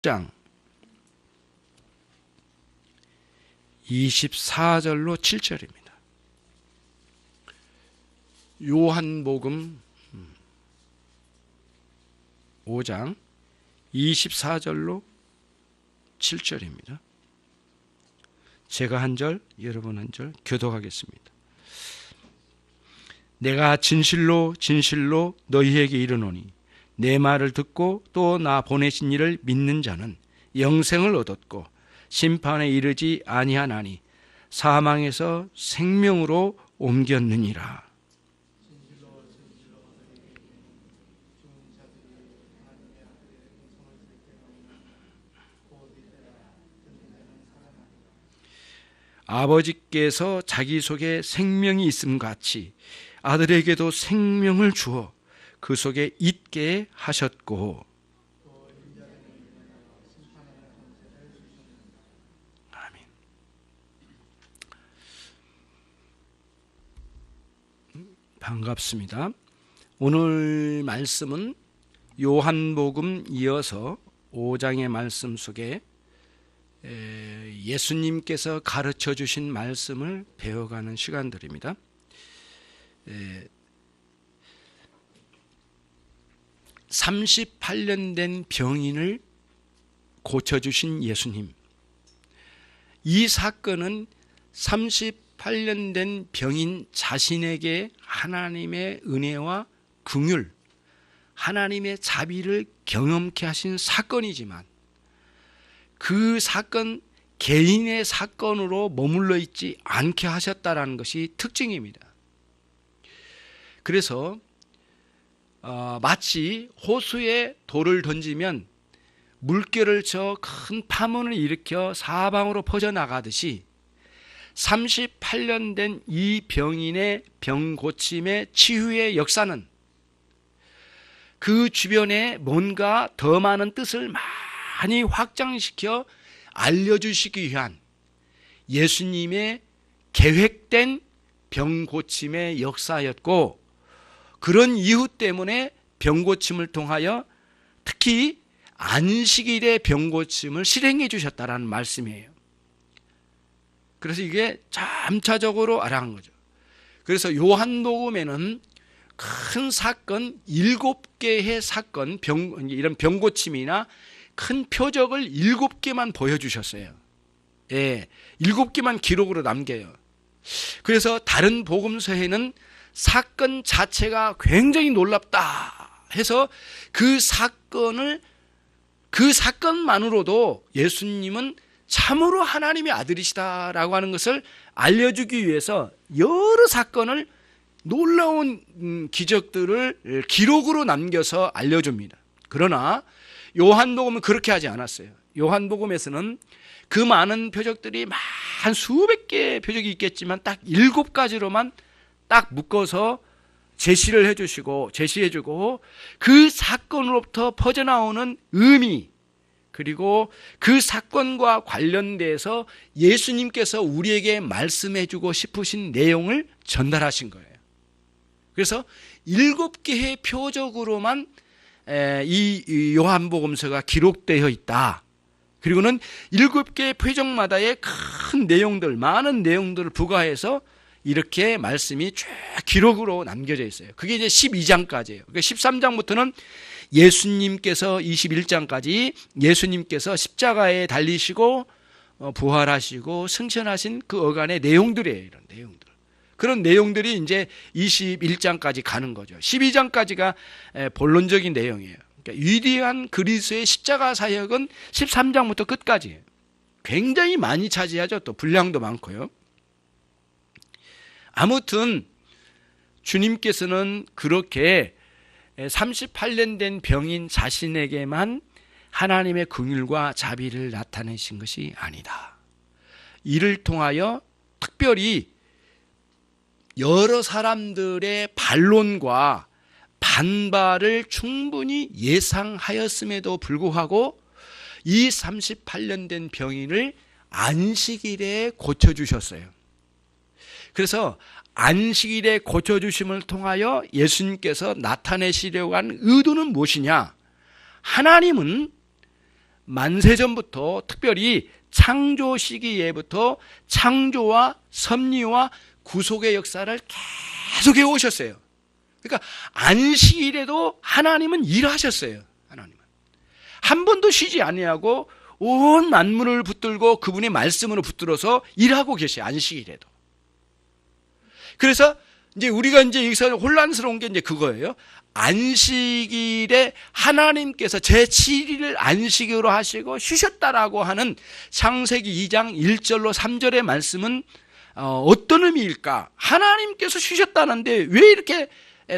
장 24절로 7절입니다. 요한복음 5장 24절로 7절입니다. 제가 한 절, 여러분 한 절 교독하겠습니다. 내가 진실로 진실로 너희에게 이르노니 내 말을 듣고 또 나 보내신 이를 믿는 자는 영생을 얻었고 심판에 이르지 아니하나니 사망에서 생명으로 옮겼느니라. 아버지께서 자기 속에 생명이 있음 같이 아들에게도 생명을 주어 그 속에 있게 하셨고, 아멘. 반갑습니다. 오늘 말씀은 요한복음 이어서 5장의 말씀 속에 예수님께서 가르쳐 주신 말씀을 배워가는 시간들입니다. 38년 된 병인을 고쳐주신 예수님. 이 사건은 38년 된 병인 자신에게 하나님의 은혜와 긍휼, 하나님의 자비를 경험케 하신 사건이지만 그 사건 개인의 사건으로 머물러 있지 않게 하셨다라는 것이 특징입니다. 그래서 마치 호수에 돌을 던지면 물결을 저 큰 파문을 일으켜 사방으로 퍼져나가듯이 38년 된 이 병인의 병 고침의 치유의 역사는 그 주변에 뭔가 더 많은 뜻을 많이 확장시켜 알려주시기 위한 예수님의 계획된 병 고침의 역사였고, 그런 이유 때문에 병 고침을 통하여 특히 안식일의 병 고침을 실행해 주셨다라는 말씀이에요. 그래서 이게 점차적으로 알아간 거죠. 그래서 요한복음에는 큰 사건 7개의 사건, 이런 병 고침이나 큰 표적을 7개만 보여주셨어요. 예, 7개만 기록으로 남겨요. 그래서 다른 복음서에는 사건 자체가 굉장히 놀랍다 해서 그 사건만으로도 예수님은 참으로 하나님의 아들이시다라고 하는 것을 알려주기 위해서 여러 사건을, 놀라운 기적들을 기록으로 남겨서 알려줍니다. 그러나 요한복음은 그렇게 하지 않았어요. 요한복음에서는 그 많은 표적들이 한 수백 개의 표적이 있겠지만 딱 7가지로만 딱 묶어서 제시해주고 그 사건으로부터 퍼져나오는 의미, 그리고 그 사건과 관련돼서 예수님께서 우리에게 말씀해주고 싶으신 내용을 전달하신 거예요. 그래서 7개의 표적으로만 이 요한복음서가 기록되어 있다. 그리고는 7개의 표적마다의 큰 내용들, 많은 내용들을 부과해서 이렇게 말씀이 쭉 기록으로 남겨져 있어요. 그게 이제 12장까지예요. 그러니까 13장부터는 예수님께서 21장까지 예수님께서 십자가에 달리시고 부활하시고 승천하신 그 어간의 내용들이에요. 이런 내용들. 그런 내용들이 이제 21장까지 가는 거죠. 12장까지가 본론적인 내용이에요. 그러니까 위대한 그리스도의 십자가 사역은 13장부터 끝까지예요. 굉장히 많이 차지하죠. 또 분량도 많고요. 아무튼 주님께서는 그렇게 38년 된 병인 자신에게만 하나님의 긍휼과 자비를 나타내신 것이 아니다. 이를 통하여 특별히 여러 사람들의 반론과 반발을 충분히 예상하였음에도 불구하고 이 38년 된 병인을 안식일에 고쳐주셨어요. 그래서 안식일에 고쳐주심을 통하여 예수님께서 나타내시려고 하는 의도는 무엇이냐? 하나님은 만세전부터 특별히 창조 시기에부터 창조와 섭리와 구속의 역사를 계속해 오셨어요. 그러니까 안식일에도 하나님은 일하셨어요. 하나님은 한 번도 쉬지 아니하고 온 만물을 붙들고 그분의 말씀으로 붙들어서 일하고 계세요. 안식일에도. 그래서 이제 우리가 이제 여기서 혼란스러운 게 이제 그거예요. 안식일에 하나님께서 제7일을 안식으로 하시고 쉬셨다라고 하는 창세기 2장 1절로 3절의 말씀은 어떤 의미일까? 하나님께서 쉬셨다는데 왜 이렇게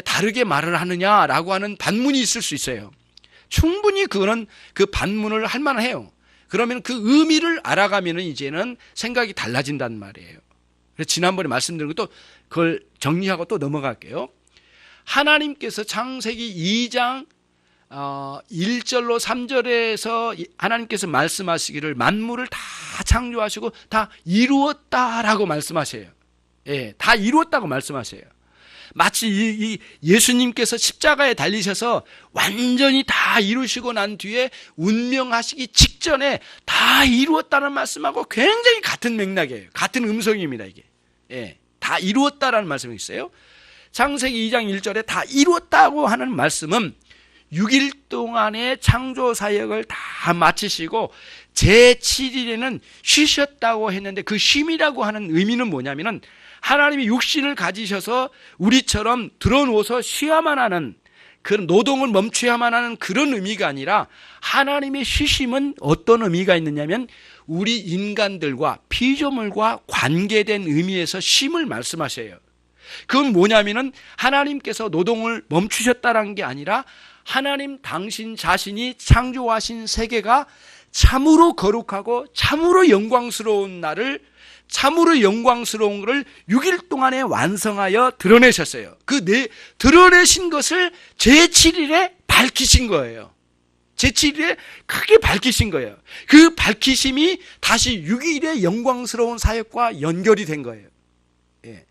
다르게 말을 하느냐라고 하는 반문이 있을 수 있어요. 충분히 그거는 그 반문을 할 만해요. 그러면 그 의미를 알아가면은 이제는 생각이 달라진단 말이에요. 그래서 지난번에 말씀드린 것도 그걸 정리하고 또 넘어갈게요. 하나님께서 창세기 2장 1절로 3절에서 하나님께서 말씀하시기를 만물을 다 창조하시고 다 이루었다라고 말씀하세요. 예, 다 이루었다고 말씀하세요. 마치 이 예수님께서 십자가에 달리셔서 완전히 다 이루시고 난 뒤에 운명하시기 직전에 다 이루었다는 말씀하고 굉장히 같은 맥락이에요. 같은 음성입니다, 이게. 예, 다 이루었다라는 말씀이 있어요. 창세기 2장 1절에 다 이루었다고 하는 말씀은 6일 동안의 창조 사역을 다 마치시고 제7일에는 쉬셨다고 했는데 그 쉼이라고 하는 의미는 뭐냐면은 하나님이 육신을 가지셔서 우리처럼 드러누워서 쉬어야만 하는 그런 노동을 멈춰야만 하는 그런 의미가 아니라 하나님의 쉬심은 어떤 의미가 있느냐면 우리 인간들과 피조물과 관계된 의미에서 쉼을 말씀하셔요. 그건 뭐냐면은 하나님께서 노동을 멈추셨다는 게 아니라 하나님 당신 자신이 창조하신 세계가 참으로 거룩하고 참으로 영광스러운 날을 참으로 영광스러운 것을 6일 동안에 완성하여 드러내셨어요. 드러내신 것을 제7일에 밝히신 거예요. 제7일에 크게 밝히신 거예요. 그 밝히심이 다시 6일의 영광스러운 사역과 연결이 된 거예요. 예.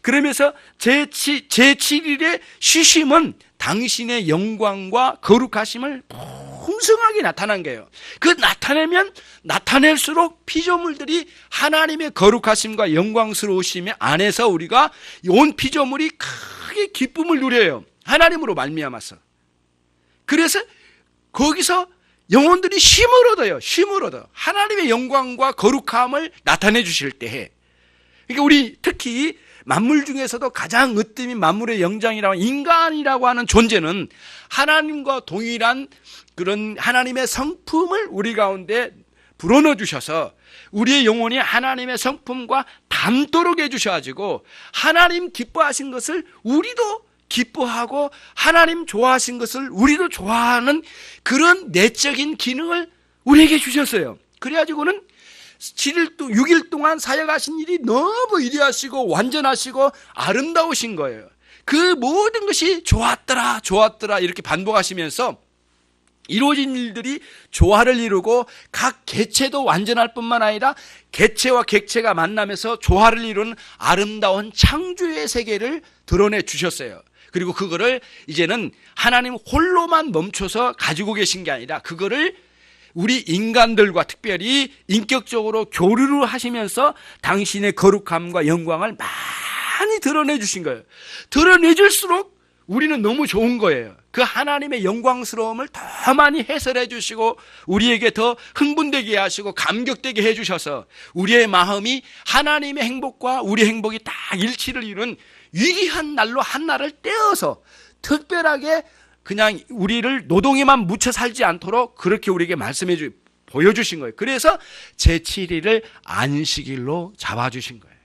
그러면서 제7일의 쉬심은 당신의 영광과 거룩하심을 풍성하게 나타난 거예요. 그 나타내면 나타낼수록 피조물들이 하나님의 거룩하심과 영광스러우심 안에서 우리가 온 피조물이 크게 기쁨을 누려요. 하나님으로 말미암아서. 그래서 거기서 영혼들이 쉼을 얻어요. 쉼을 얻어. 하나님의 영광과 거룩함을 나타내 주실 때에. 그러니까 우리 특히 만물 중에서도 가장 으뜸인 만물의 영장이라고 인간이라고 하는 존재는 하나님과 동일한 그런 하나님의 성품을 우리 가운데 불어넣어 주셔서 우리의 영혼이 하나님의 성품과 닮도록 해주셔가지고 하나님 기뻐하신 것을 우리도 기뻐하고 하나님 좋아하신 것을 우리도 좋아하는 그런 내적인 기능을 우리에게 주셨어요. 그래가지고는 6일 동안 사역하신 일이 너무 위대하시고 완전하시고 아름다우신 거예요. 그 모든 것이 좋았더라 좋았더라 이렇게 반복하시면서 이루어진 일들이 조화를 이루고 각 개체도 완전할 뿐만 아니라 개체와 객체가 만나면서 조화를 이루는 아름다운 창조의 세계를 드러내 주셨어요. 그리고 그거를 이제는 하나님 홀로만 멈춰서 가지고 계신 게 아니라 그거를 우리 인간들과 특별히 인격적으로 교류를 하시면서 당신의 거룩함과 영광을 많이 드러내 주신 거예요. 드러내 줄수록 우리는 너무 좋은 거예요. 그 하나님의 영광스러움을 더 많이 해설해 주시고 우리에게 더 흥분되게 하시고 감격되게 해 주셔서 우리의 마음이 하나님의 행복과 우리의 행복이 딱 일치를 이룬 위대한 날로 한 날을 떼어서 특별하게 그냥 우리를 노동에만 묻혀 살지 않도록 그렇게 우리에게 보여주신 거예요. 그래서 제7일을 안식일로 잡아주신 거예요.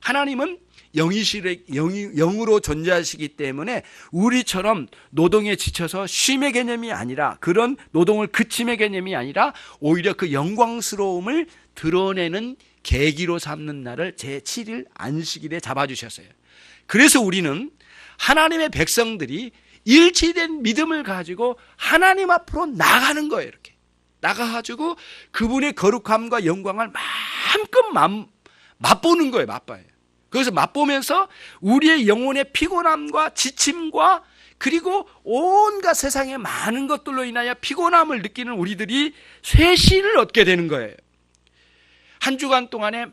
하나님은 영으로 존재하시기 때문에 우리처럼 노동에 지쳐서 쉼의 개념이 아니라 그런 노동을 그침의 개념이 아니라 오히려 그 영광스러움을 드러내는 계기로 삼는 날을 제7일 안식일에 잡아주셨어요. 그래서 우리는 하나님의 백성들이 일치된 믿음을 가지고 하나님 앞으로 나가는 거예요. 이렇게 나가가지고 그분의 거룩함과 영광을 마음껏 맛보는 거예요. 맛봐요. 그래서 맛보면서 우리의 영혼의 피곤함과 지침과 그리고 온갖 세상의 많은 것들로 인하여 피곤함을 느끼는 우리들이 쇄신을 얻게 되는 거예요. 한 주간 동안에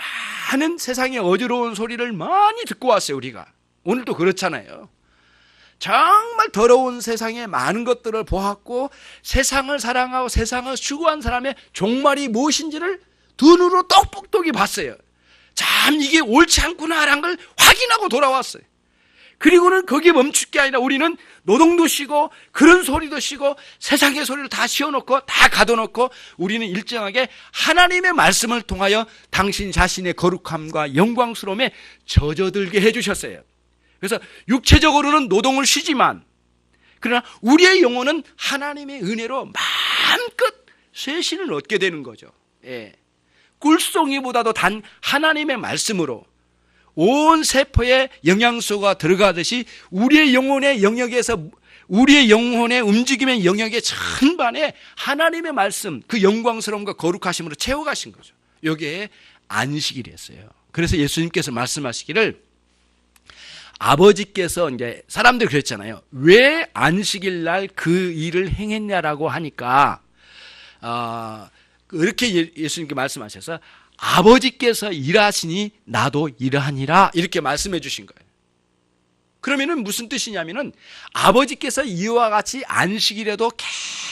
많은 세상의 어지러운 소리를 많이 듣고 왔어요. 우리가 오늘도 그렇잖아요. 정말 더러운 세상의 많은 것들을 보았고 세상을 사랑하고 세상을 추구한 사람의 종말이 무엇인지를 두 눈으로 똑똑똑히 봤어요. 참 이게 옳지 않구나라는 걸 확인하고 돌아왔어요. 그리고는 거기에 멈출 게 아니라 우리는 노동도 쉬고 그런 소리도 쉬고 세상의 소리를 다 쉬어놓고 다 가둬놓고 우리는 일정하게 하나님의 말씀을 통하여 당신 자신의 거룩함과 영광스러움에 젖어들게 해주셨어요. 그래서 육체적으로는 노동을 쉬지만 그러나 우리의 영혼은 하나님의 은혜로 마음껏 쇄신을 얻게 되는 거죠. 예. 꿀송이보다도 단 하나님의 말씀으로 온 세포에 영양소가 들어가듯이 우리의 영혼의 영역에서 우리의 영혼의 움직임의 영역의 전반에 하나님의 말씀 그 영광스러움과 거룩하심으로 채워가신 거죠. 여기에 안식일이었어요. 그래서 예수님께서 말씀하시기를 아버지께서 이제 사람들이 그랬잖아요. 왜 안식일 날 그 일을 행했냐라고 하니까 이렇게 예수님께 말씀하셔서 아버지께서 일하시니 나도 일하니라 이렇게 말씀해 주신 거예요. 그러면은 무슨 뜻이냐면은 아버지께서 이와 같이 안식일에도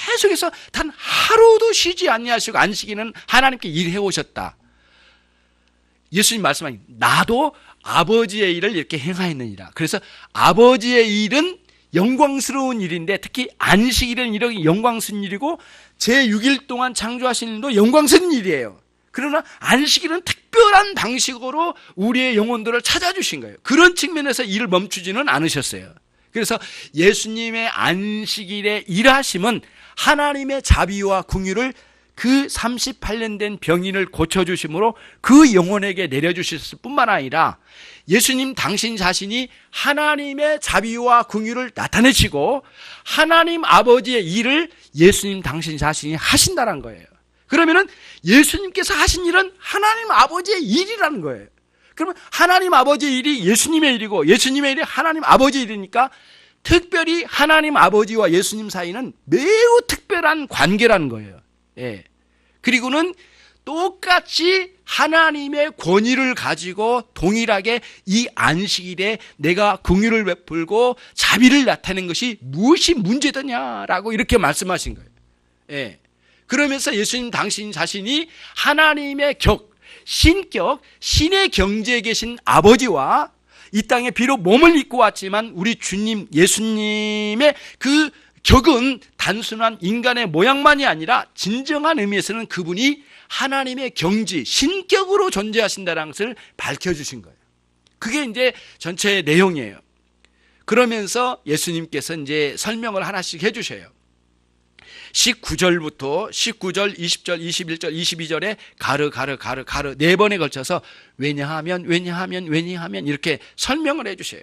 계속해서 단 하루도 쉬지 아니하시고 안식일은 하나님께 일해 오셨다. 예수님 말씀하신 나도 아버지의 일을 이렇게 행하였느니라. 그래서 아버지의 일은 영광스러운 일인데 특히 안식일은 이렇게 영광스러운 일이고 제6일 동안 창조하신 일도 영광스러운 일이에요. 그러나 안식일은 특별한 방식으로 우리의 영혼들을 찾아주신 거예요. 그런 측면에서 일을 멈추지는 않으셨어요. 그래서 예수님의 안식일의 일하심은 하나님의 자비와 긍휼을 그 38년 된 병인을 고쳐주심으로 그 영혼에게 내려주셨을 뿐만 아니라 예수님 당신 자신이 하나님의 자비와 긍휼을 나타내시고 하나님 아버지의 일을 예수님 당신 자신이 하신다는 거예요. 그러면은 예수님께서 하신 일은 하나님 아버지의 일이라는 거예요. 그러면 하나님 아버지의 일이 예수님의 일이고 예수님의 일이 하나님 아버지의 일이니까 특별히 하나님 아버지와 예수님 사이는 매우 특별한 관계라는 거예요. 예. 그리고는 똑같이 하나님의 권위를 가지고 동일하게 이 안식일에 내가 긍휼을 베풀고 자비를 나타낸 것이 무엇이 문제더냐라고 이렇게 말씀하신 거예요. 예. 그러면서 예수님 당신 자신이 하나님의 신격, 신의 경지에 계신 아버지와 이 땅에 비록 몸을 입고 왔지만 우리 주님 예수님의 그 격은 단순한 인간의 모양만이 아니라 진정한 의미에서는 그분이 하나님의 경지, 신격으로 존재하신다는 것을 밝혀주신 거예요. 그게 이제 전체의 내용이에요. 그러면서 예수님께서 이제 설명을 하나씩 해주셔요. 19절부터 19절, 20절, 21절, 22절에 가르 4번에 걸쳐서 왜냐하면 이렇게 설명을 해주셔요.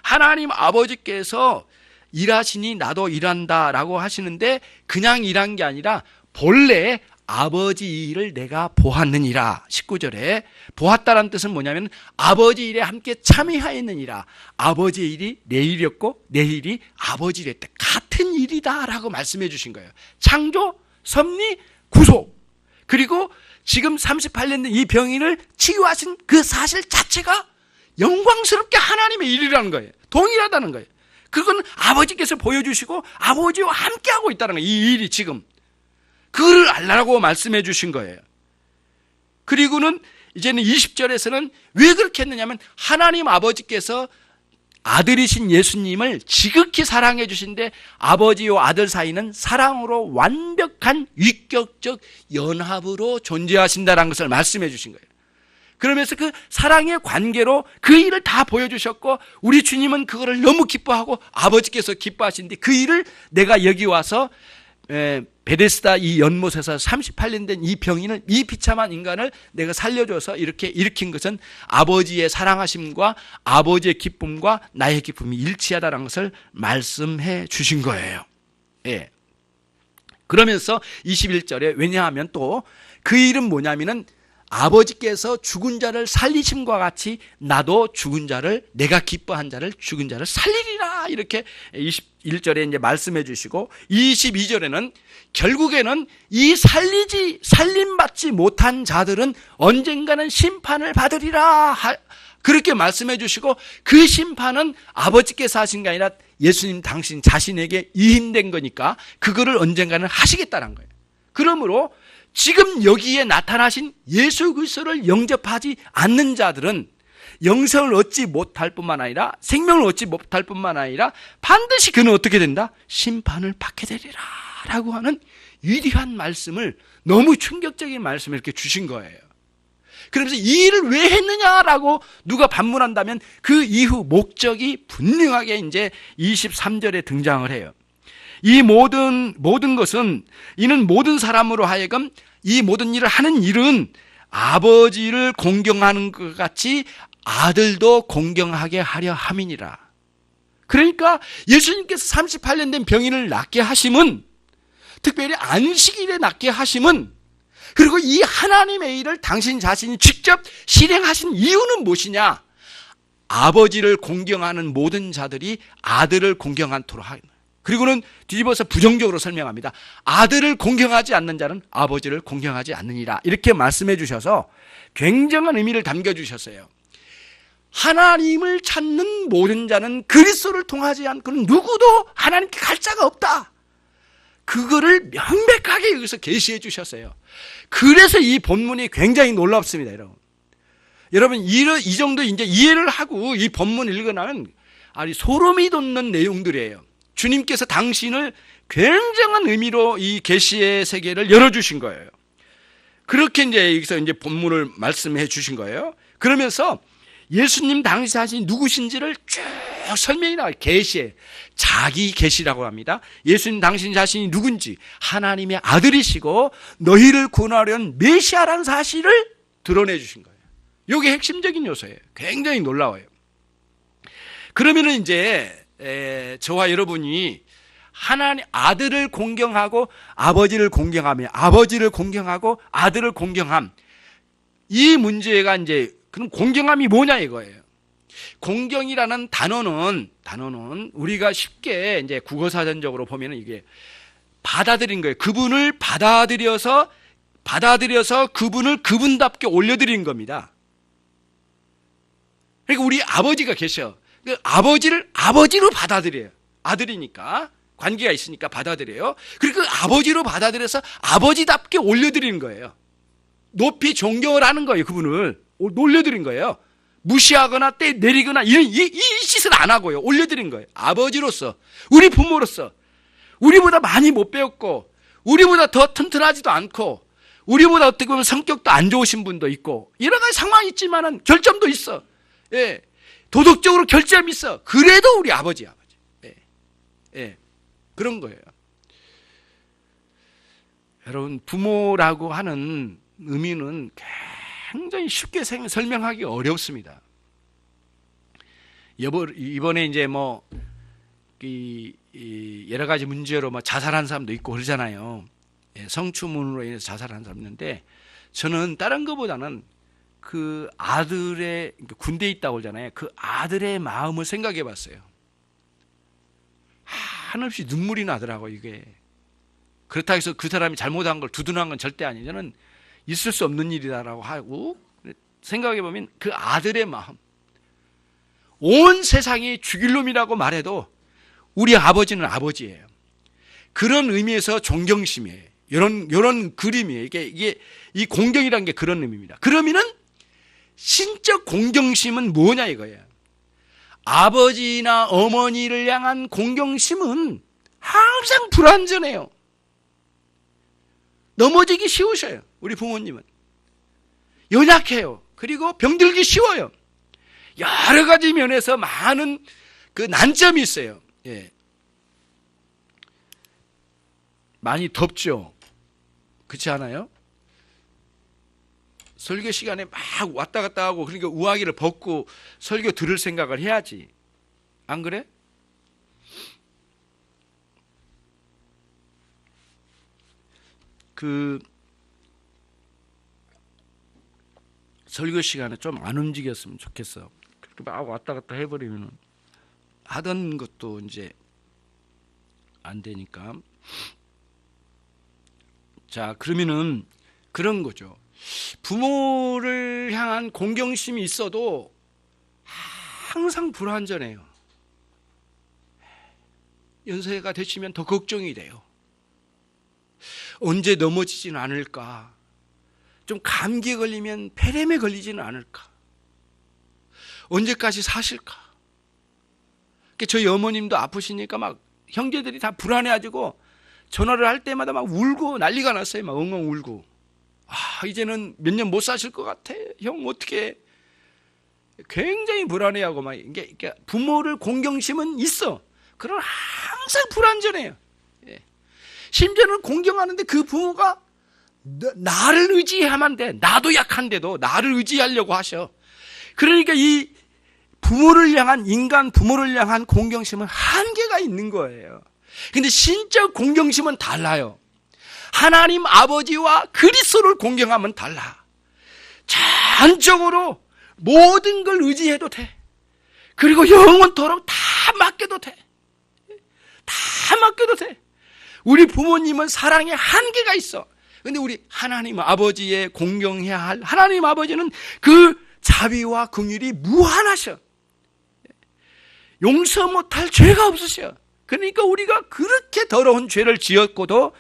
하나님 아버지께서 일하시니 나도 일한다라고 하시는데 그냥 일한 게 아니라 본래 아버지 일을 내가 보았느니라. 19절에 보았다라는 뜻은 뭐냐면 아버지 일에 함께 참여하였느니라. 아버지 일이 내 일이었고 내 일이 아버지 일이었다. 같은 일이다라고 말씀해 주신 거예요. 창조, 섭리, 구속. 그리고 지금 38년 된 이 병인을 치유하신 그 사실 자체가 영광스럽게 하나님의 일이라는 거예요. 동일하다는 거예요. 그건 아버지께서 보여주시고 아버지와 함께하고 있다는 거예요. 이 일이 지금. 그걸 알라고 말씀해 주신 거예요. 그리고는 이제는 20절에서는 왜 그렇게 했느냐면 하나님 아버지께서 아들이신 예수님을 지극히 사랑해 주신데 아버지와 아들 사이는 사랑으로 완벽한 위격적 연합으로 존재하신다는 것을 말씀해 주신 거예요. 그러면서 그 사랑의 관계로 그 일을 다 보여주셨고 우리 주님은 그거를 너무 기뻐하고 아버지께서 기뻐하시는데 그 일을 내가 여기 와서 베데스다 이 연못에서 38년 된 이 병인을 이 비참한 인간을 내가 살려줘서 이렇게 일으킨 것은 아버지의 사랑하심과 아버지의 기쁨과 나의 기쁨이 일치하다는 것을 말씀해 주신 거예요. 예. 그러면서 21절에 왜냐하면 또 그 일은 뭐냐면은 아버지께서 죽은 자를 살리심과 같이 나도 죽은 자를 내가 기뻐한 자를 죽은 자를 살리리라 받으리라 이렇게 21절에 이제 말씀해 주시고 22절에는 결국에는 이 살림받지 못한 자들은 언젠가는 심판을 받으리라 그렇게 말씀해 주시고 그 심판은 아버지께서 하신 게 아니라 예수님 당신 자신에게 이임된 거니까 그거를 언젠가는 하시겠다는 거예요. 그러므로 지금 여기에 나타나신 예수 그리스도를 영접하지 않는 자들은 영생을 얻지 못할 뿐만 아니라 생명을 얻지 못할 뿐만 아니라 반드시 그는 어떻게 된다? 심판을 받게 되리라 라고 하는 위대한 말씀을 너무 충격적인 말씀을 이렇게 주신 거예요. 그러면서 이 일을 왜 했느냐라고 누가 반문한다면 그 이후 목적이 분명하게 이제 23절에 등장을 해요. 이 모든 것은 이는 모든 사람으로 하여금 이 모든 일을 하는 일은 아버지를 공경하는 것 같이 아들도 공경하게 하려 함이니라. 그러니까 예수님께서 38년 된 병인을 낫게 하심은 특별히 안식일에 낫게 하심은 그리고 이 하나님의 일을 당신 자신이 직접 실행하신 이유는 무엇이냐? 아버지를 공경하는 모든 자들이 아들을 공경하도록 하는 거예요. 그리고는 뒤집어서 부정적으로 설명합니다. 아들을 공경하지 않는 자는 아버지를 공경하지 않느니라 이렇게 말씀해 주셔서 굉장한 의미를 담겨주셨어요. 하나님을 찾는 모든 자는 그리스도를 통하지 않고는 누구도 하나님께 갈 자가 없다. 그거를 명백하게 여기서 계시해 주셨어요. 그래서 이 본문이 굉장히 놀랍습니다, 여러분. 여러분, 이 정도 이제 이해를 하고 이 본문을 읽으면 아니 소름이 돋는 내용들이에요. 주님께서 당신을 굉장한 의미로 이 계시의 세계를 열어주신 거예요. 그렇게 이제 여기서 이제 본문을 말씀해 주신 거예요. 그러면서 예수님 당시 자신이 누구신지를 쭉 설명이 나와요. 계시에 자기 계시라고 합니다. 예수님 당신 자신이 누군지 하나님의 아들이시고 너희를 구원하려는 메시아라는 사실을 드러내 주신 거예요. 이게 핵심적인 요소예요. 굉장히 놀라워요. 그러면은 이제 저와 여러분이 하나님 아들을 공경하고 아버지를 공경하며 아버지를 공경하고 아들을 공경함 이 문제가 이제 그럼 공경함이 뭐냐 이거예요. 공경이라는 단어는 우리가 쉽게 이제 국어사전적으로 보면은 이게 받아들인 거예요. 그분을 받아들여서 그분을 그분답게 올려드린 겁니다. 그러니까 우리 아버지가 계셔. 그 아버지를 아버지로 받아들여요. 아들이니까 관계가 있으니까 받아들여요. 그리고 그 아버지로 받아들여서 아버지답게 올려드리는 거예요. 높이 존경을 하는 거예요. 그분을 올려드린 거예요. 무시하거나 때 내리거나 이 짓을 안 하고요. 올려드린 거예요. 아버지로서 우리 부모로서 우리보다 많이 못 배웠고 우리보다 더 튼튼하지도 않고 우리보다 어떻게 보면 성격도 안 좋으신 분도 있고 여러 가지 상황이 있지만은 결점도 있어. 예. 도덕적으로 결점이 있어. 그래도 우리 아버지. 예. 예. 그런 거예요. 여러분, 부모라고 하는 의미는 굉장히 쉽게 설명하기 어렵습니다. 이번에 이제 뭐 여러 가지 문제로 뭐 자살한 사람도 있고 그러잖아요. 성추문으로 인해서 자살한 사람 있는데 저는 다른 것보다는 그 아들의 군대에 있다고 그러잖아요. 그 아들의 마음을 생각해 봤어요. 한없이 눈물이 나더라고 이게. 그렇다고 해서 그 사람이 잘못한 걸 두둔한 건 절대 아니에요. 저는 있을 수 없는 일이다라고 하고 생각해 보면 그 아들의 마음, 온 세상이 죽일 놈이라고 말해도 우리 아버지는 아버지예요. 그런 의미에서 존경심이에요. 이런 그림이에요. 이게 이 공경이라는 게 그런 의미입니다. 그러면은 신적 공경심은 뭐냐 이거예요. 아버지나 어머니를 향한 공경심은 항상 불완전해요. 넘어지기 쉬우셔요. 우리 부모님은 연약해요. 그리고 병들기 쉬워요. 여러 가지 면에서 많은 그 난점이 있어요. 예. 많이 덥죠. 그렇지 않아요? 설교 시간에 막 왔다 갔다 하고 그러니까 우아기를 벗고 설교 들을 생각을 해야지. 안 그래? 그 설교 시간에 좀 안 움직였으면 좋겠어. 그렇게 막 왔다 갔다 해버리면 하던 것도 이제 안 되니까. 자, 그러면은 그런 거죠. 부모를 향한 공경심이 있어도 항상 불완전해요. 연세가 되시면 더 걱정이 돼요. 언제 넘어지지는 않을까? 좀 감기에 걸리면 폐렴에 걸리지는 않을까? 언제까지 사실까? 저희 어머님도 아프시니까 막 형제들이 다 불안해가지고 전화를 할 때마다 막 울고 난리가 났어요. 막 엉엉 울고. 이제는 몇 년 못 사실 것 같아. 형 어떻게? 굉장히 불안해하고 막 이게 부모를 공경심은 있어. 그러나 항상 불완전해요. 심지어는 공경하는데 그 부모가 나를 의지해야만 돼. 나도 약한데도 나를 의지하려고 하셔. 그러니까 이 부모를 향한, 인간 부모를 향한 공경심은 한계가 있는 거예요. 근데 신적 공경심은 달라요. 하나님 아버지와 그리스도를 공경하면 달라. 전적으로 모든 걸 의지해도 돼. 그리고 영원토록 다 맡겨도 돼. 다 맡겨도 돼. 우리 부모님은 사랑에 한계가 있어. 근데 우리 하나님 아버지에 공경해야 할 하나님 아버지는 그 자비와 긍휼이 무한하셔. 용서 못할 죄가 없으셔. 그러니까 우리가 그렇게 더러운 죄를 지었고도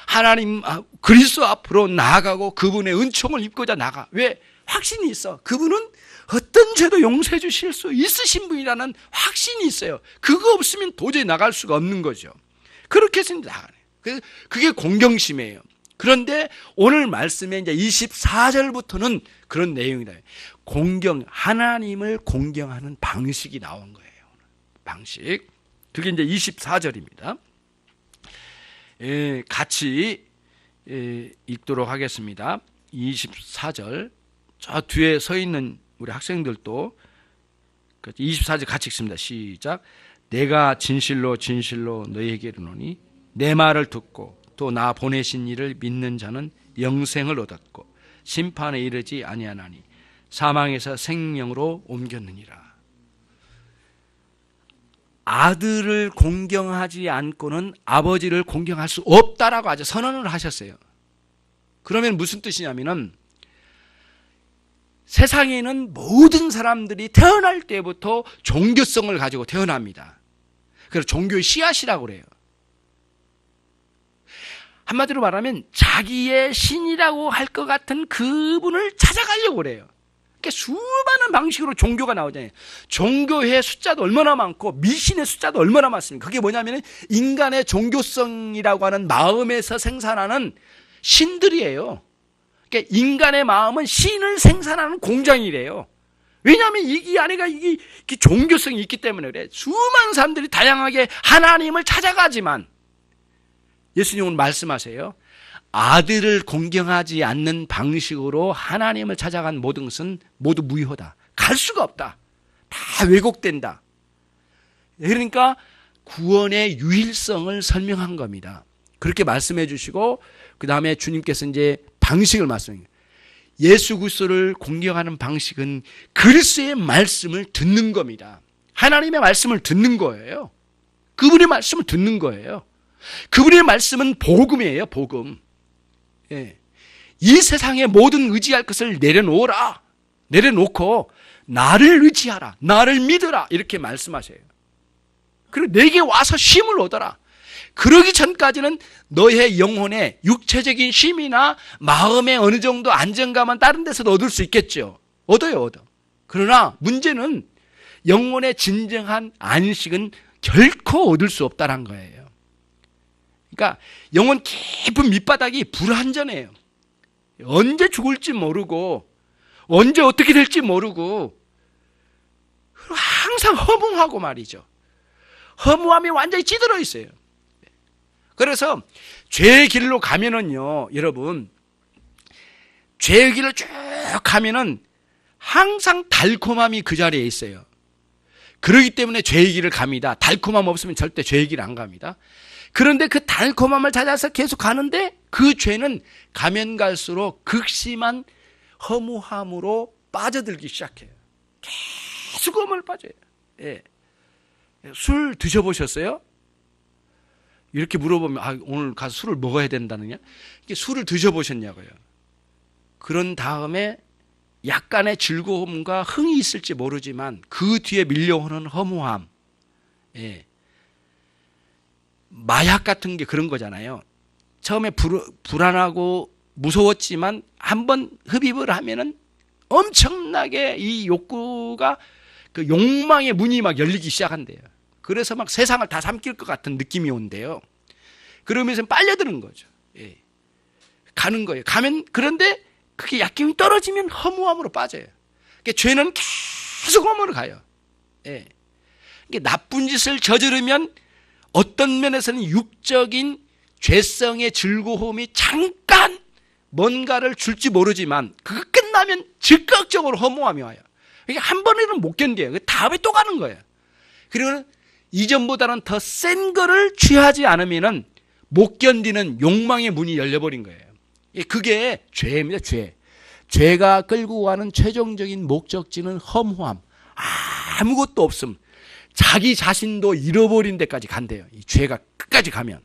하나님 그리스도 앞으로 나아가고 그분의 은총을 입고자 나가. 왜? 확신이 있어. 그분은 어떤 죄도 용서해 주실 수 있으신 분이라는 확신이 있어요. 그거 없으면 도저히 나갈 수가 없는 거죠. 그렇게 해서 나가네. 그게 공경심이에요. 그런데 오늘 말씀에 이제 24절부터는 그런 내용이다. 하나님을 공경하는 방식이 나온 거예요. 방식. 그게 이제 24절입니다. 같이 읽도록 하겠습니다. 24절. 저 뒤에 서 있는 우리 학생들도 24절 같이 읽습니다. 시작. 내가 진실로 진실로 너희에게 이르노니 내 말을 듣고 또 나 보내신 이를 믿는 자는 영생을 얻었고 심판에 이르지 아니하나니 사망에서 생명으로 옮겼느니라. 아들을 공경하지 않고는 아버지를 공경할 수 없다라고 아주 선언을 하셨어요. 그러면 무슨 뜻이냐면은 세상에는 모든 사람들이 태어날 때부터 종교성을 가지고 태어납니다. 그래서 종교의 씨앗이라고 그래요. 한마디로 말하면 자기의 신이라고 할 것 같은 그분을 찾아가려고 그래요. 그러니까 수많은 방식으로 종교가 나오잖아요. 종교의 숫자도 얼마나 많고 미신의 숫자도 얼마나 많습니까? 그게 뭐냐면 인간의 종교성이라고 하는 마음에서 생산하는 신들이에요. 그러니까 인간의 마음은 신을 생산하는 공장이래요. 왜냐하면 이 안에가 이게 종교성이 있기 때문에 그래. 수많은 사람들이 다양하게 하나님을 찾아가지만 예수님은 말씀하세요. 아들을 공경하지 않는 방식으로 하나님을 찾아간 모든 것은 모두 무효다. 갈 수가 없다. 다 왜곡된다. 그러니까 구원의 유일성을 설명한 겁니다. 그렇게 말씀해 주시고 그 다음에 주님께서 이제 방식을 말씀해요. 예수 그리스도를 공경하는 방식은 그리스도의 말씀을 듣는 겁니다. 하나님의 말씀을 듣는 거예요. 그분의 말씀을 듣는 거예요. 그분의 말씀은 복음이에요. 복음. 예. 이 세상의 모든 의지할 것을 내려놓으라. 내려놓고 나를 의지하라. 나를 믿으라. 이렇게 말씀하셔요. 그리고 내게 와서 쉼을 얻어라. 그러기 전까지는 너의 영혼의 육체적인 쉼이나 마음의 어느 정도 안정감은 다른 데서도 얻을 수 있겠죠. 얻어요, 얻어. 그러나 문제는 영혼의 진정한 안식은 결코 얻을 수 없다는 거예요. 그러니까 영혼 깊은 밑바닥이 불완전해요. 언제 죽을지 모르고 언제 어떻게 될지 모르고 항상 허무하고 말이죠. 허무함이 완전히 찌들어 있어요. 그래서 죄의 길로 가면은요, 여러분, 죄의 길을 쭉 가면은 항상 달콤함이 그 자리에 있어요. 그렇기 때문에 죄의 길을 갑니다. 달콤함 없으면 절대 죄의 길 안 갑니다. 그런데 그 달콤함을 찾아서 계속 가는데 그 죄는 가면 갈수록 극심한 허무함으로 빠져들기 시작해요. 계속 허무를 빠져요. 예. 술 드셔보셨어요? 이렇게 물어보면 오늘 가서 술을 먹어야 된다느냐? 이게 술을 드셔보셨냐고요. 그런 다음에 약간의 즐거움과 흥이 있을지 모르지만 그 뒤에 밀려오는 허무함, 마약 같은 게 그런 거잖아요. 처음에 불안하고 무서웠지만 한번 흡입을 하면은 엄청나게 이 욕구가 그 욕망의 문이 막 열리기 시작한대요. 그래서 막 세상을 다 삼킬 것 같은 느낌이 온대요. 그러면서 빨려드는 거죠. 가는 거예요. 그런데 그게 약점이 떨어지면 허무함으로 빠져요. 그러니까 죄는 계속 허무로 가요. 그러니까 나쁜 짓을 저지르면 어떤 면에서는 육적인 죄성의 즐거움이 잠깐 뭔가를 줄지 모르지만 그거 끝나면 즉각적으로 허무함이 와요. 그러니까 한 번에는 못 견뎌요. 다음에 또 가는 거예요. 그리고 이전보다는 더 센 거를 취하지 않으면 못 견디는 욕망의 문이 열려버린 거예요. 그게 죄입니다. 죄가 끌고 가는 최종적인 목적지는 허무함, 아무것도 없음, 자기 자신도 잃어버린 데까지 간대요. 이 죄가 끝까지 가면.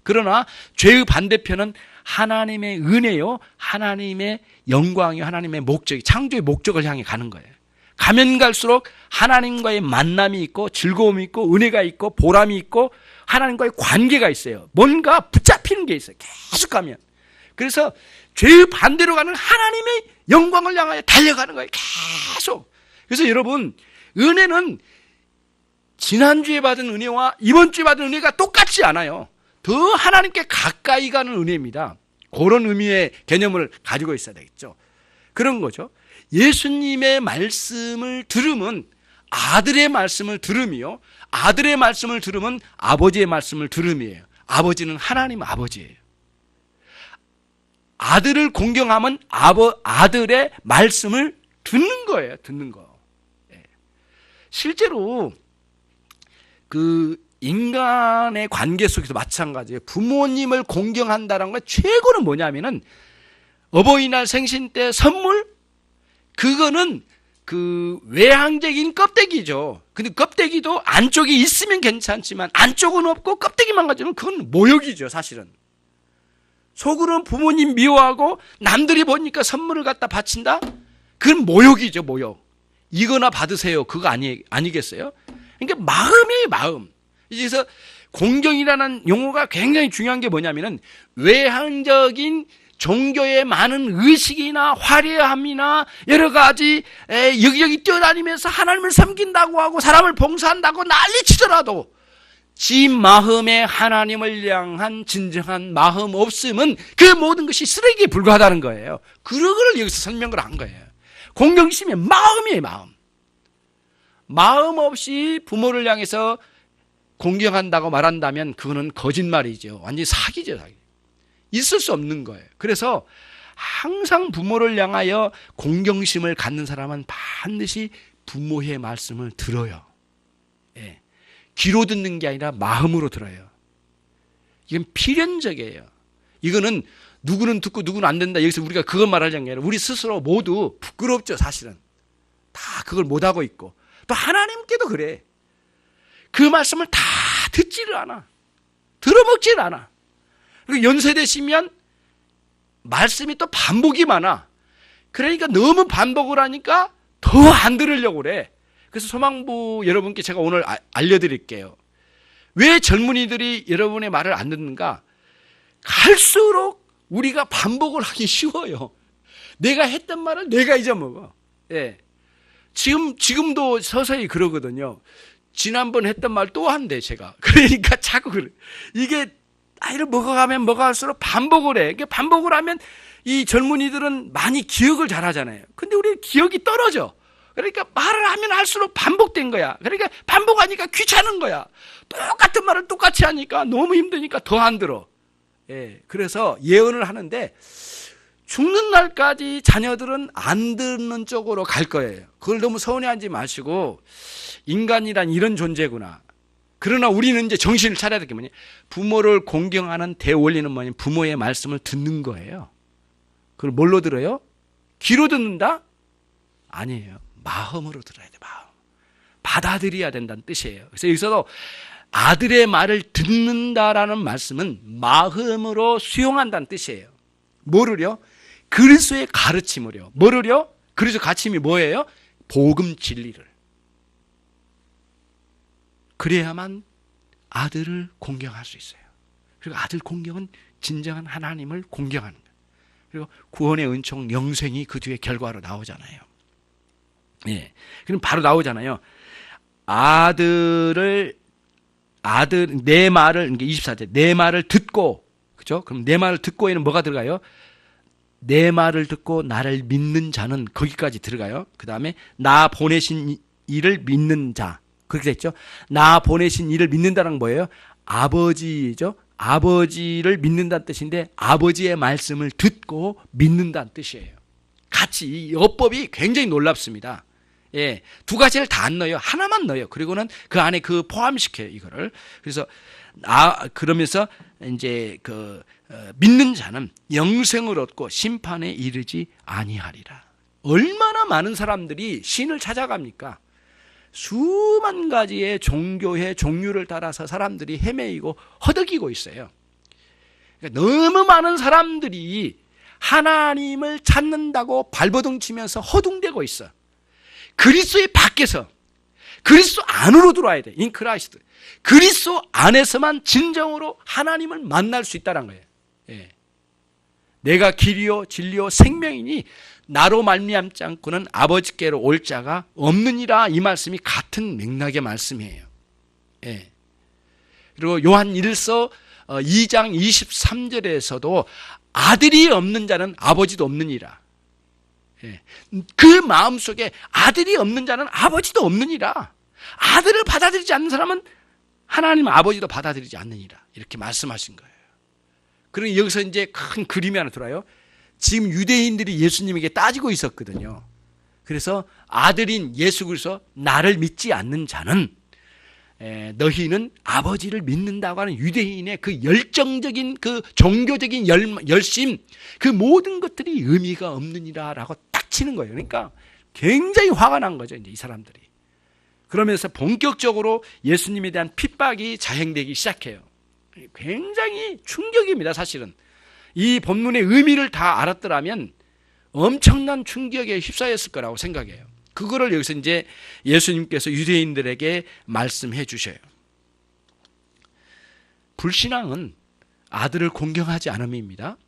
그러나 죄의 반대편은 하나님의 은혜요, 하나님의 영광이요, 하나님의 목적이, 창조의 목적을 향해 가는 거예요. 가면 갈수록 하나님과의 만남이 있고 즐거움이 있고 은혜가 있고 보람이 있고 하나님과의 관계가 있어요. 뭔가 붙잡히는 게 있어요. 계속 가면. 그래서 죄의 반대로 가는 하나님의 영광을 향하여 달려가는 거예요. 계속. 그래서 여러분, 은혜는 지난주에 받은 은혜와 이번 주에 받은 은혜가 똑같지 않아요. 더 하나님께 가까이 가는 은혜입니다. 그런 의미의 개념을 가지고 있어야 되겠죠. 그런 거죠. 예수님의 말씀을 들으면 아들의 말씀을 들음이요, 아들의 말씀을 들으면 아버지의 말씀을 들음이에요. 아버지는 하나님 아버지예요. 아들을 공경하면 아들의 말씀을 듣는 거예요. 듣는 거. 실제로 그 인간의 관계 속에서 마찬가지예요. 부모님을 공경한다는 건 최고는 뭐냐면은 어버이날 생신 때 선물, 그거는 그 외향적인 껍데기죠. 근데 껍데기도 안쪽이 있으면 괜찮지만 안쪽은 없고 껍데기만 가지면 그건 모욕이죠, 사실은. 속으로는 부모님 미워하고 남들이 보니까 선물을 갖다 바친다? 그건 모욕이죠, 모욕. 이거나 받으세요. 그거 아니겠어요? 그러니까 마음이에요, 마음. 그래서 공경이라는 용어가 굉장히 중요한 게 뭐냐면은 외향적인 종교의 많은 의식이나 화려함이나 여러 가지 여기저기 뛰어다니면서 하나님을 섬긴다고 하고 사람을 봉사한다고 난리치더라도 지 마음에 하나님을 향한 진정한 마음 없음은 그 모든 것이 쓰레기에 불과하다는 거예요. 그거를 여기서 설명을 한 거예요. 공경심이 마음이에요, 마음. 마음 없이 부모를 향해서 공경한다고 말한다면 그거는 거짓말이죠. 완전히 사기죠, 사기. 있을 수 없는 거예요. 그래서 항상 부모를 향하여 공경심을 갖는 사람은 반드시 부모의 말씀을 들어요. 귀로 듣는 게 아니라 마음으로 들어요. 이건 필연적이에요. 이거는 누구는 듣고 누구는 안 된다, 여기서 우리가 그것 말하려는 게 아니라 우리 스스로 모두 부끄럽죠, 사실은. 다 그걸 못하고 있고 또 하나님께도 그래. 그 말씀을 다 듣지를 않아. 들어먹지를 않아. 그리고 연세 되시면 말씀이 또 반복이 많아. 그러니까 너무 반복을 하니까 더 안 들으려고 그래. 그래서 소망부 여러분께 제가 오늘 알려드릴게요. 왜 젊은이들이 여러분의 말을 안 듣는가? 갈수록 우리가 반복을 하기 쉬워요. 내가 했던 말을 내가 잊어먹어. 지금도 서서히 그러거든요. 지난번 했던 말 또 한대, 제가. 그러니까 자꾸 그래. 이게 나이를 먹어가면 먹어갈수록 반복을 해. 그러니까 반복을 하면 이 젊은이들은 많이 기억을 잘 하잖아요. 근데 우리 기억이 떨어져. 그러니까 말을 하면 할수록 반복된 거야. 그러니까 반복하니까 귀찮은 거야. 똑같은 말을 똑같이 하니까 너무 힘드니까 더 안 들어. 그래서 예언을 하는데 죽는 날까지 자녀들은 안 듣는 쪽으로 갈 거예요. 그걸 너무 서운해하지 마시고 인간이란 이런 존재구나. 그러나 우리는 이제 정신을 차려야 될 게 뭐냐? 부모를 공경하는 대원리는 뭐냐? 부모의 말씀을 듣는 거예요. 그걸 뭘로 들어요? 귀로 듣는다? 아니에요. 마음으로 들어야 돼, 마음. 받아들여야 된다는 뜻이에요. 그래서 여기서도 아들의 말을 듣는다라는 말씀은 마음으로 수용한다는 뜻이에요. 뭐를요? 그리스도의 가르침을요. 뭐를요? 그리스도 가르침이 뭐예요? 복음 진리를. 그래야만 아들을 공경할 수 있어요. 그리고 아들 공경은 진정한 하나님을 공경하는 거예요. 그리고 구원의 은총, 영생이 그 뒤에 결과로 나오잖아요. 예. 그럼 바로 나오잖아요. 내 말을, 24절, 내 말을 듣고, 그죠? 그럼 내 말을 듣고에는 뭐가 들어가요? 내 말을 듣고 나를 믿는 자는 거기까지 들어가요. 그 다음에 나 보내신 이를 믿는 자. 그렇게 됐죠? 나 보내신 이를 믿는다는 건 뭐예요? 아버지죠? 아버지를 믿는다는 뜻인데 아버지의 말씀을 듣고 믿는다는 뜻이에요. 같이 이 어법이 굉장히 놀랍습니다. 예, 두 가지를 다 안 넣어요. 하나만 넣어요. 그리고는 그 안에 포함시켜요, 이거를. 그래서 그러면서 이제 믿는 자는 영생을 얻고 심판에 이르지 아니하리라. 얼마나 많은 사람들이 신을 찾아갑니까? 수만 가지의 종교의 종류를 따라서 사람들이 헤매이고 허덕이고 있어요. 그러니까 너무 많은 사람들이 하나님을 찾는다고 발버둥 치면서 허둥대고 있어. 그리스도의 밖에서, 그리스도 안으로 들어와야 돼. 인 크라이스트. 그리스도 안에서만 진정으로 하나님을 만날 수 있다는 거예요. 예. 내가 길이요 진리요 생명이니 나로 말미암지 않고는 아버지께로 올 자가 없느니라. 이 말씀이 같은 맥락의 말씀이에요. 예. 그리고 요한 1서 2장 23절에서도 아들이 없는 자는 아버지도 없느니라. 예. 그 마음속에 아들이 없는 자는 아버지도 없느니라. 아들을 받아들이지 않는 사람은 하나님 아버지도 받아들이지 않느니라. 이렇게 말씀하신 거예요. 그러니 여기서 이제 큰 그림이 하나 들어요. 지금 유대인들이 예수님에게 따지고 있었거든요. 그래서 아들인 예수 그리스도 나를 믿지 않는 자는 너희는 아버지를 믿는다고 하는 유대인의 그 열정적인 그 종교적인 열심, 그 모든 것들이 의미가 없느니라라고 딱 치는 거예요. 그러니까 굉장히 화가 난 거죠, 이제 이 사람들이. 그러면서 본격적으로 예수님에 대한 핍박이 자행되기 시작해요. 굉장히 충격입니다, 사실은. 이 본문의 의미를 다 알았더라면 엄청난 충격에 휩싸였을 거라고 생각해요. 그거를 여기서 이제 예수님께서 유대인들에게 말씀해 주셔요. 불신앙은 아들을 공경하지 않음입니다.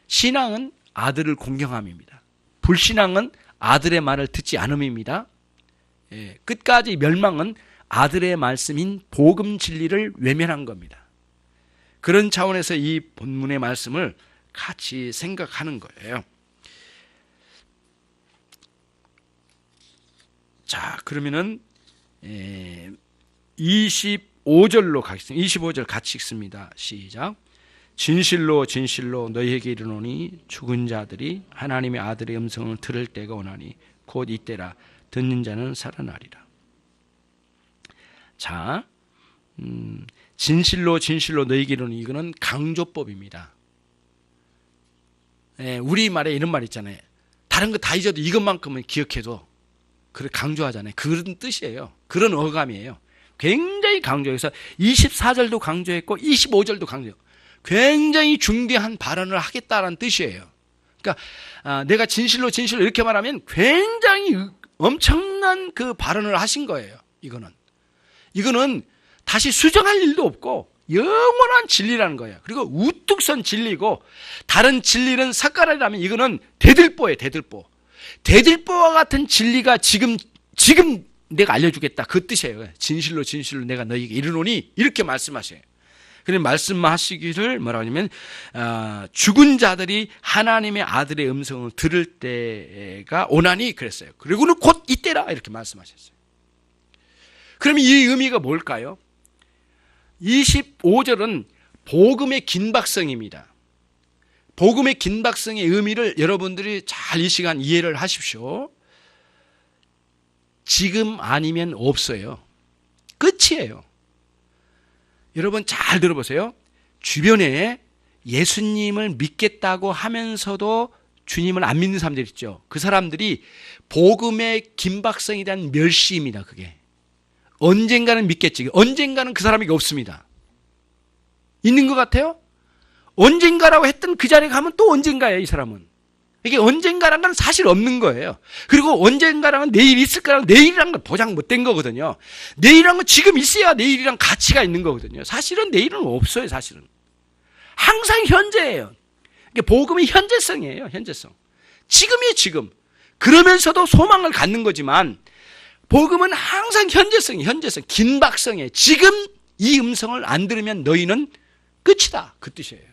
신앙은 아들을 공경함입니다. 불신앙은 아들의 말을 듣지 않음입니다. 예, 끝까지 멸망은 아들의 말씀인 복음 진리를 외면한 겁니다. 그런 차원에서 이 본문의 말씀을 같이 생각하는 거예요. 자, 그러면은 25절로 가겠습니다. 25절 같이 읽습니다. 시작. 진실로 진실로 너희에게 이르노니 죽은 자들이 하나님의 아들의 음성을 들을 때가 오나니 곧 이때라. 듣는 자는 살아나리라. 자, 진실로 진실로 너희에게 이르노니 이거는 강조법입니다. 우리말에 이런 말 있잖아요. 다른 거 다 잊어도 이것만큼은 기억해도. 그걸 강조하잖아요. 그런 뜻이에요. 그런 어감이에요. 굉장히 강조해서 24절도 강조했고 25절도 강조해요. 굉장히 중대한 발언을 하겠다라는 뜻이에요. 그러니까 내가 진실로 진실로 이렇게 말하면 굉장히 엄청난 그 발언을 하신 거예요. 이거는 다시 수정할 일도 없고 영원한 진리라는 거예요. 그리고 우뚝 선 진리고 다른 진리는 삭가라라면 이거는 대들보예요. 대들보와 같은 진리가 지금 내가 알려주겠다. 그 뜻이에요. 진실로 진실로 내가 너희에게 이르노니 이렇게 말씀하셔요. 그래서 말씀하시기를 뭐라고 하냐면 죽은 자들이 하나님의 아들의 음성을 들을 때가 오나니 그랬어요. 그리고는 곧 이때라 이렇게 말씀하셨어요. 그럼 이 의미가 뭘까요? 25절은 복음의 긴박성입니다. 복음의 긴박성의 의미를 여러분들이 잘 이 시간 이해를 하십시오. 지금 아니면 없어요. 끝이에요. 여러분 잘 들어보세요. 주변에 예수님을 믿겠다고 하면서도 주님을 안 믿는 사람들 있죠. 그 사람들이 복음의 긴박성에 대한 멸시입니다. 그게 언젠가는 믿겠지. 언젠가는 그 사람이 없습니다. 있는 것 같아요? 언젠가라고 했던 그 자리에 가면 또 언젠가예요. 이 사람은. 이게 언젠가라는 건 사실 없는 거예요. 그리고 언젠가라는 내일 있을 거라는 내일이라는 건 보장 못된 거거든요. 내일이라는 건 지금 있어야 내일이란 가치가 있는 거거든요. 사실은 내일은 없어요. 사실은 항상 현재예요. 이게 복음이 현재성이에요. 현재성. 지금이에요. 지금. 그러면서도 소망을 갖는 거지만 복음은 항상 현재성이에요. 현재성. 긴박성이에요. 지금 이 음성을 안 들으면 너희는 끝이다. 그 뜻이에요.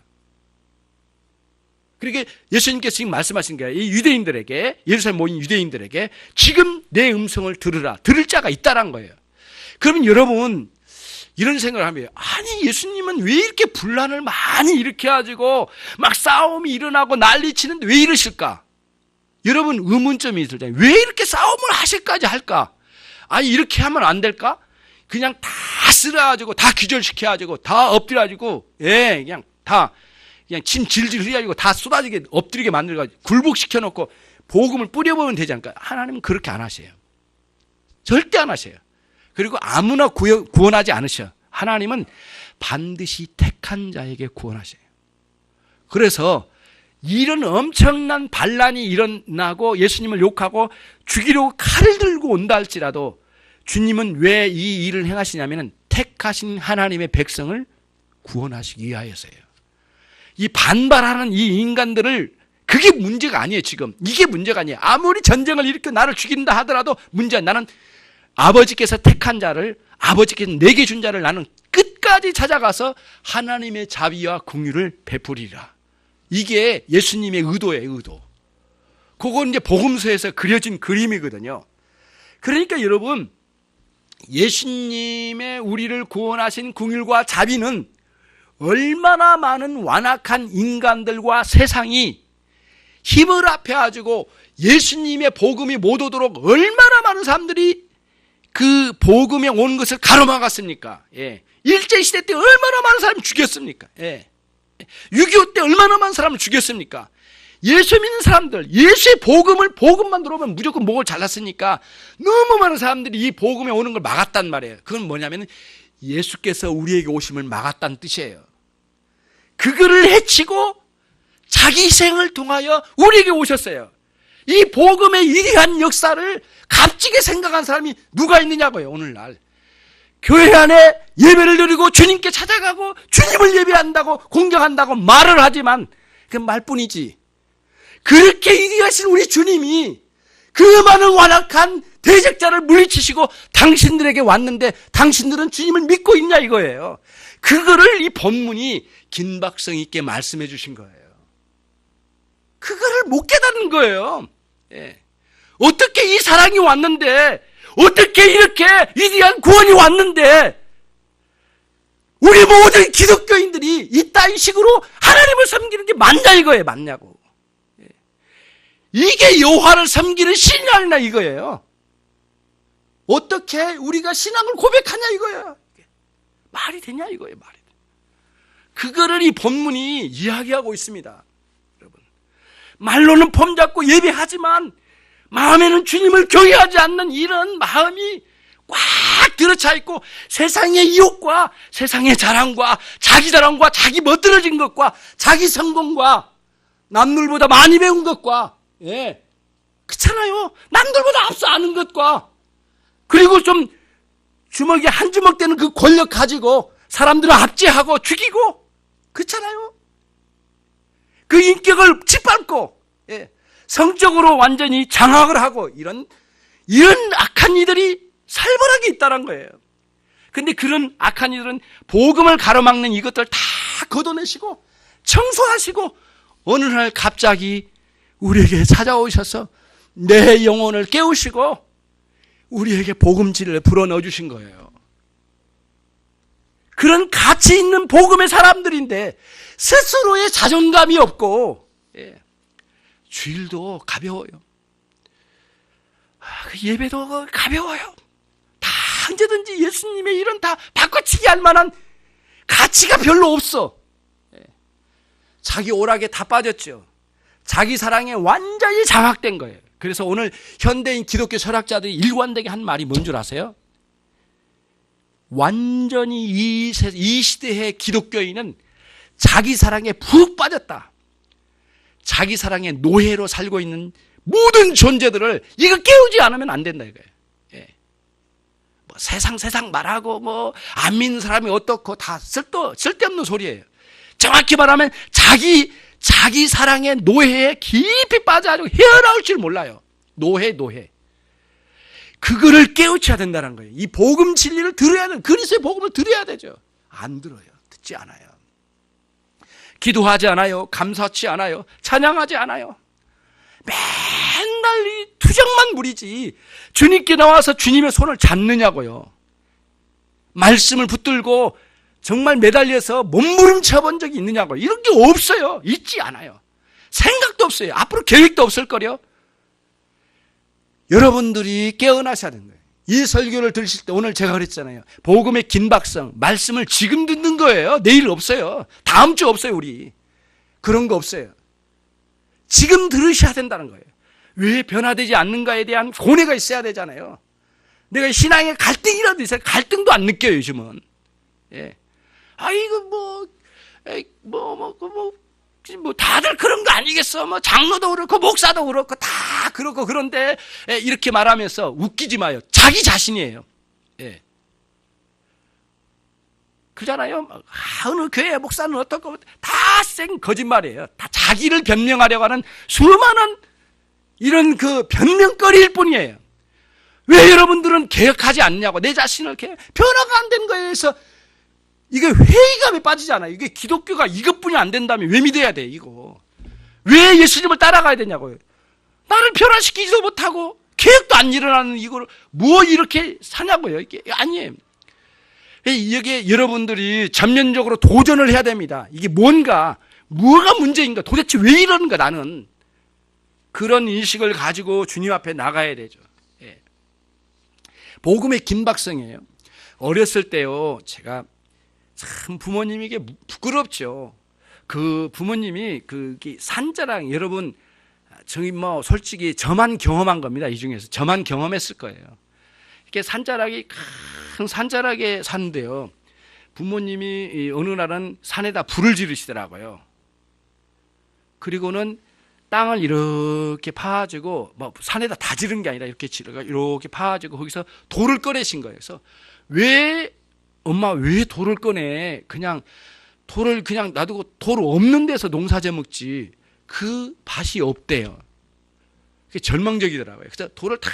그러니까 예수님께서 지금 말씀하신 게 이 유대인들에게, 예루살렘 모인 유대인들에게 지금 내 음성을 들으라. 들을 자가 있다란 거예요. 그러면 여러분 이런 생각을 하면, 아니 예수님은 왜 이렇게 분란을 많이 일으켜가지고 막 싸움이 일어나고 난리치는데 왜 이러실까? 여러분 의문점이 있을잖아요. 왜 이렇게 싸움을 하실까지 할까? 아니 이렇게 하면 안 될까? 그냥 다 쓸어가지고 다 기절시켜가지고 다 엎드려가지고 그냥 다 그냥 침 질질 흘려가지고 다 쏟아지게 엎드리게 만들어가지고 굴복시켜놓고 복음을 뿌려보면 되지 않을까? 하나님은 그렇게 안 하세요. 절대 안 하세요. 그리고 아무나 구원하지 않으셔. 하나님은 반드시 택한 자에게 구원하셔요. 그래서 이런 엄청난 반란이 일어나고 예수님을 욕하고 죽이려고 칼을 들고 온다 할지라도 주님은 왜 이 일을 행하시냐면 택하신 하나님의 백성을 구원하시기 위하여서요. 이 반발하는 이 인간들을, 그게 문제가 아니에요. 지금 이게 문제가 아니에요. 아무리 전쟁을 일으켜 나를 죽인다 하더라도 문제야. 나는 아버지께서 택한 자를, 아버지께서 내게 준 자를 나는 끝까지 찾아가서 하나님의 자비와 긍휼을 베풀이라. 이게 예수님의 의도예요. 의도. 그건 이제 복음서에서 그려진 그림이거든요. 그러니까 여러분, 예수님의 우리를 구원하신 긍휼과 자비는 얼마나 많은 완악한 인간들과 세상이 힘을 합해가지고 예수님의 복음이 못 오도록 얼마나 많은 사람들이 그 복음에 온 것을 가로막았습니까? 일제시대 때 얼마나 많은 사람을 죽였습니까? 6.25 때 얼마나 많은 사람을 죽였습니까? 예수 믿는 사람들, 예수의 복음만 들어오면 무조건 목을 잘랐으니까 너무 많은 사람들이 이 복음에 오는 걸 막았단 말이에요. 그건 뭐냐면 예수께서 우리에게 오심을 막았다는 뜻이에요. 그거를 해치고 자기 희생을 통하여 우리에게 오셨어요. 이 복음의 위대한 역사를 값지게 생각한 사람이 누가 있느냐고요. 오늘날 교회 안에 예배를 드리고 주님께 찾아가고 주님을 예배한다고 공경한다고 말을 하지만 그 말뿐이지, 그렇게 위대하신 우리 주님이 그 많은 완악한 대적자를 물리치시고 당신들에게 왔는데 당신들은 주님을 믿고 있냐 이거예요. 그거를 이 본문이 긴박성 있게 말씀해 주신 거예요. 그거를 못 깨닫는 거예요. 어떻게 이 사랑이 왔는데, 어떻게 이렇게 위대한 구원이 왔는데 우리 모든 기독교인들이 이따위 식으로 하나님을 섬기는 게 맞냐 이거예요. 맞냐고. 이게 여호와를 섬기는 신앙이냐 이거예요. 어떻게 우리가 신앙을 고백하냐 이거예요. 말이 되냐 이거예요. 말이. 그거를 이 본문이 이야기하고 있습니다. 여러분, 말로는 폼 잡고 예배하지만 마음에는 주님을 경외하지 않는 이런 마음이 꽉 들어차 있고 세상의 유혹과 세상의 자랑과 자기 자랑과 자기 멋들어진 것과 자기 성공과 남들보다 많이 배운 것과 그렇잖아요. 남들보다 앞서 아는 것과 그리고 좀 주먹에 한 주먹 되는 그 권력 가지고 사람들을 압제하고 죽이고 그렇잖아요. 그 인격을 짓밟고 성적으로 완전히 장악을 하고 이런 악한 이들이 살벌하게 있다는 거예요. 근데 그런 악한 이들은 복음을 가로막는 이것들 다 걷어내시고 청소하시고 어느 날 갑자기 우리에게 찾아오셔서 내 영혼을 깨우시고 우리에게 복음지를 불어넣어 주신 거예요. 그런 가치 있는 복음의 사람들인데 스스로의 자존감이 없고 주일도 가벼워요. 예배도 가벼워요. 다 언제든지 예수님의 일은 다 바꿔치기 할 만한 가치가 별로 없어. 자기 오락에 다 빠졌죠. 자기 사랑에 완전히 장악된 거예요. 그래서 오늘 현대인 기독교 철학자들이 일관되게 한 말이 뭔 줄 아세요? 완전히 이 시대의 기독교인은 자기 사랑에 푹 빠졌다. 자기 사랑의 노예로 살고 있는 모든 존재들을 이거 깨우지 않으면 안 된다 이거예요. 예. 뭐 세상 말하고 뭐 안 믿는 사람이 어떻고 다 쓸데없는 소리예요. 정확히 말하면 자기 사랑의 노예에 깊이 빠져가지고 헤어나올 줄 몰라요. 노예. 그거를 깨우쳐야 된다는 거예요. 이 복음 진리를 들어야 되는, 그리스도의 복음을 들어야 되죠. 안 들어요. 듣지 않아요. 기도하지 않아요. 감사치 않아요. 찬양하지 않아요. 맨날 이 투정만 부리지 주님께 나와서 주님의 손을 잡느냐고요. 말씀을 붙들고 정말 매달려서 몸부림쳐 본 적이 있느냐고요. 이런 게 없어요. 있지 않아요. 생각도 없어요. 앞으로 계획도 없을 거요. 여러분들이 깨어나셔야 되는 거예요. 이 설교를 들으실 때 오늘 제가 그랬잖아요. 복음의 긴박성, 말씀을 지금 듣는 거예요. 내일 없어요. 다음 주 없어요, 우리. 그런 거 없어요. 지금 들으셔야 된다는 거예요. 왜 변화되지 않는가에 대한 고뇌가 있어야 되잖아요. 내가 신앙에 갈등이라도 있어요. 갈등도 안 느껴요, 요즘은. 예. 이거 다들 그런 거 아니겠어. 뭐 장로도 그렇고 목사도 그렇고 다 그렇고 그런데 이렇게 말하면서 웃기지 마요. 자기 자신이에요. 예. 그잖아요. 어느 교회 목사는 어떻고 다 생 거짓말이에요. 다 자기를 변명하려고 하는 수많은 이런 그 변명거리일 뿐이에요. 왜 여러분들은 개혁하지 않냐고 내 자신을 변화가 안 된 거에 대해서 이게 회의감에 빠지잖아요. 이게 기독교가 이것뿐이 안 된다면 왜 믿어야 돼, 이거. 왜 예수님을 따라가야 되냐고요. 나를 변화시키지도 못하고 개혁도 안 일어나는 이거를 뭐 이렇게 사냐고요. 이게 아니에요. 이게 여러분들이 전면적으로 도전을 해야 됩니다. 이게 뭐가 문제인가? 도대체 왜 이러는가 나는. 그런 인식을 가지고 주님 앞에 나가야 되죠. 예. 복음의 긴박성이에요. 어렸을 때요, 제가 참 부모님에게 부끄럽죠. 그 부모님이 산자랑 여러분 저기 뭐 솔직히 저만 경험한 겁니다. 이 중에서 저만 경험했을 거예요. 이렇게 산자락이 큰 산자락에 사는데요. 부모님이 어느 날은 산에다 불을 지르시더라고요. 그리고는 땅을 이렇게 파가지고 뭐 산에다 다 지른 게 아니라 이렇게 파가지고 거기서 돌을 꺼내신 거예요. 그래서 엄마 왜 돌을 꺼내? 그냥 돌을 그냥 놔두고 돌 없는 데서 농사져 먹지. 그 밭이 없대요. 그게 절망적이더라고요. 그래서 돌을 다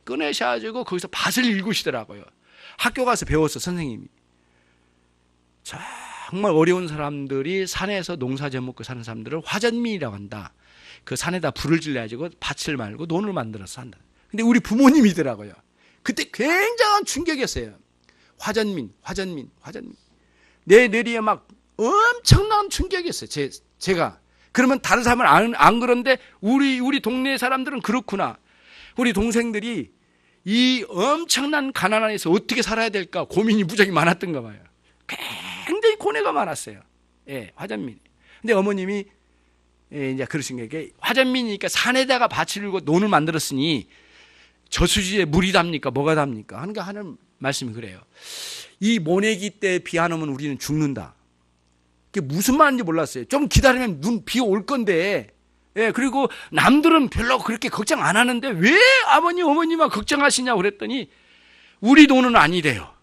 꺼내셔가지고 거기서 밭을 일구시더라고요. 학교 가서 배웠어, 선생님이. 정말 어려운 사람들이 산에서 농사져 먹고 사는 사람들을 화전민이라고 한다. 그 산에다 불을 질러가지고 밭을 말고 논을 만들어서 한다. 근데 우리 부모님이더라고요. 그때 굉장한 충격이었어요. 화전민. 내 뇌리에 막 엄청난 충격이었어요. 제가. 그러면 다른 사람은 안 그런데 우리 동네 사람들은 그렇구나. 우리 동생들이 이 엄청난 가난 안에서 어떻게 살아야 될까 고민이 무지하게 많았던가 봐요. 굉장히 고뇌가 많았어요. 예, 화전민. 근데 어머님이 이제 그러신 게 화전민이니까 산에다가 밭을 일고 논을 만들었으니 저수지에 물이 답니까? 뭐가 답니까? 하는 말씀이 그래요. 이 모내기 때 비 안 오면 우리는 죽는다. 그게 무슨 말인지 몰랐어요. 좀 기다리면 비 올 건데. 예, 그리고 남들은 별로 그렇게 걱정 안 하는데 왜 어머니만 걱정하시냐고 그랬더니 우리 돈은 아니래요.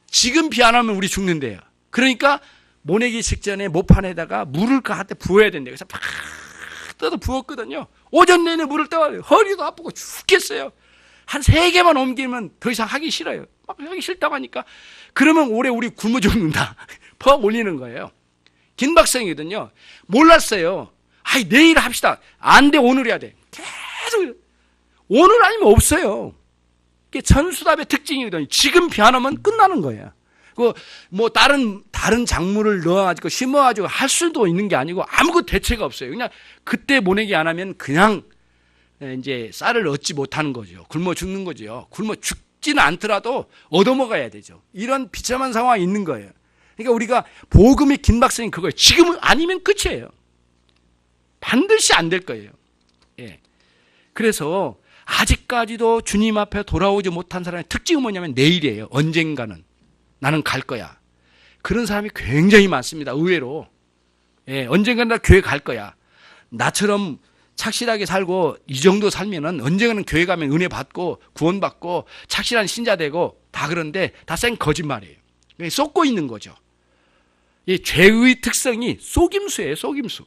지금 비 안 오면 우리 죽는데요. 그러니까 모내기 직전에 모판에다가 물을 갖다 부어야 된대요. 그래서 팍 떠서 부었거든요. 오전 내내 물을 떠요. 허리도 아프고 죽겠어요. 한 3개만 옮기면 더 이상 하기 싫어요. 막 하기 싫다고 하니까 그러면 올해 우리 굶어 죽는다. 퍼 올리는 거예요. 긴박성이거든요. 몰랐어요. 내일 합시다. 안 돼, 오늘 해야 돼. 계속 오늘 아니면 없어요. 그게 전수답의 특징이거든요. 지금 비 안 오면 끝나는 거예요. 뭐 다른 작물을 넣어가지고 심어가지고 할 수도 있는 게 아니고 아무것도 대체가 없어요. 그냥 그때 모내기 안 하면 그냥 이제 쌀을 얻지 못하는 거죠. 굶어 죽는 거죠. 굶어 죽지는 않더라도 얻어먹어야 되죠. 이런 비참한 상황이 있는 거예요. 그러니까 우리가 복음의 긴박성이 그거예요. 지금은 아니면 끝이에요. 반드시 안 될 거예요. 예. 그래서 아직까지도 주님 앞에 돌아오지 못한 사람의 특징은 뭐냐면 내일이에요. 언젠가는 나는 갈 거야. 그런 사람이 굉장히 많습니다. 의외로. 예, 언젠가는 나 교회 갈 거야. 나처럼 착실하게 살고 이 정도 살면은 언젠가는 교회 가면 은혜 받고 구원받고 착실한 신자 되고 다 그런데 다 생 거짓말이에요. 쏟고 있는 거죠. 이 죄의 특성이 속임수예요. 속임수.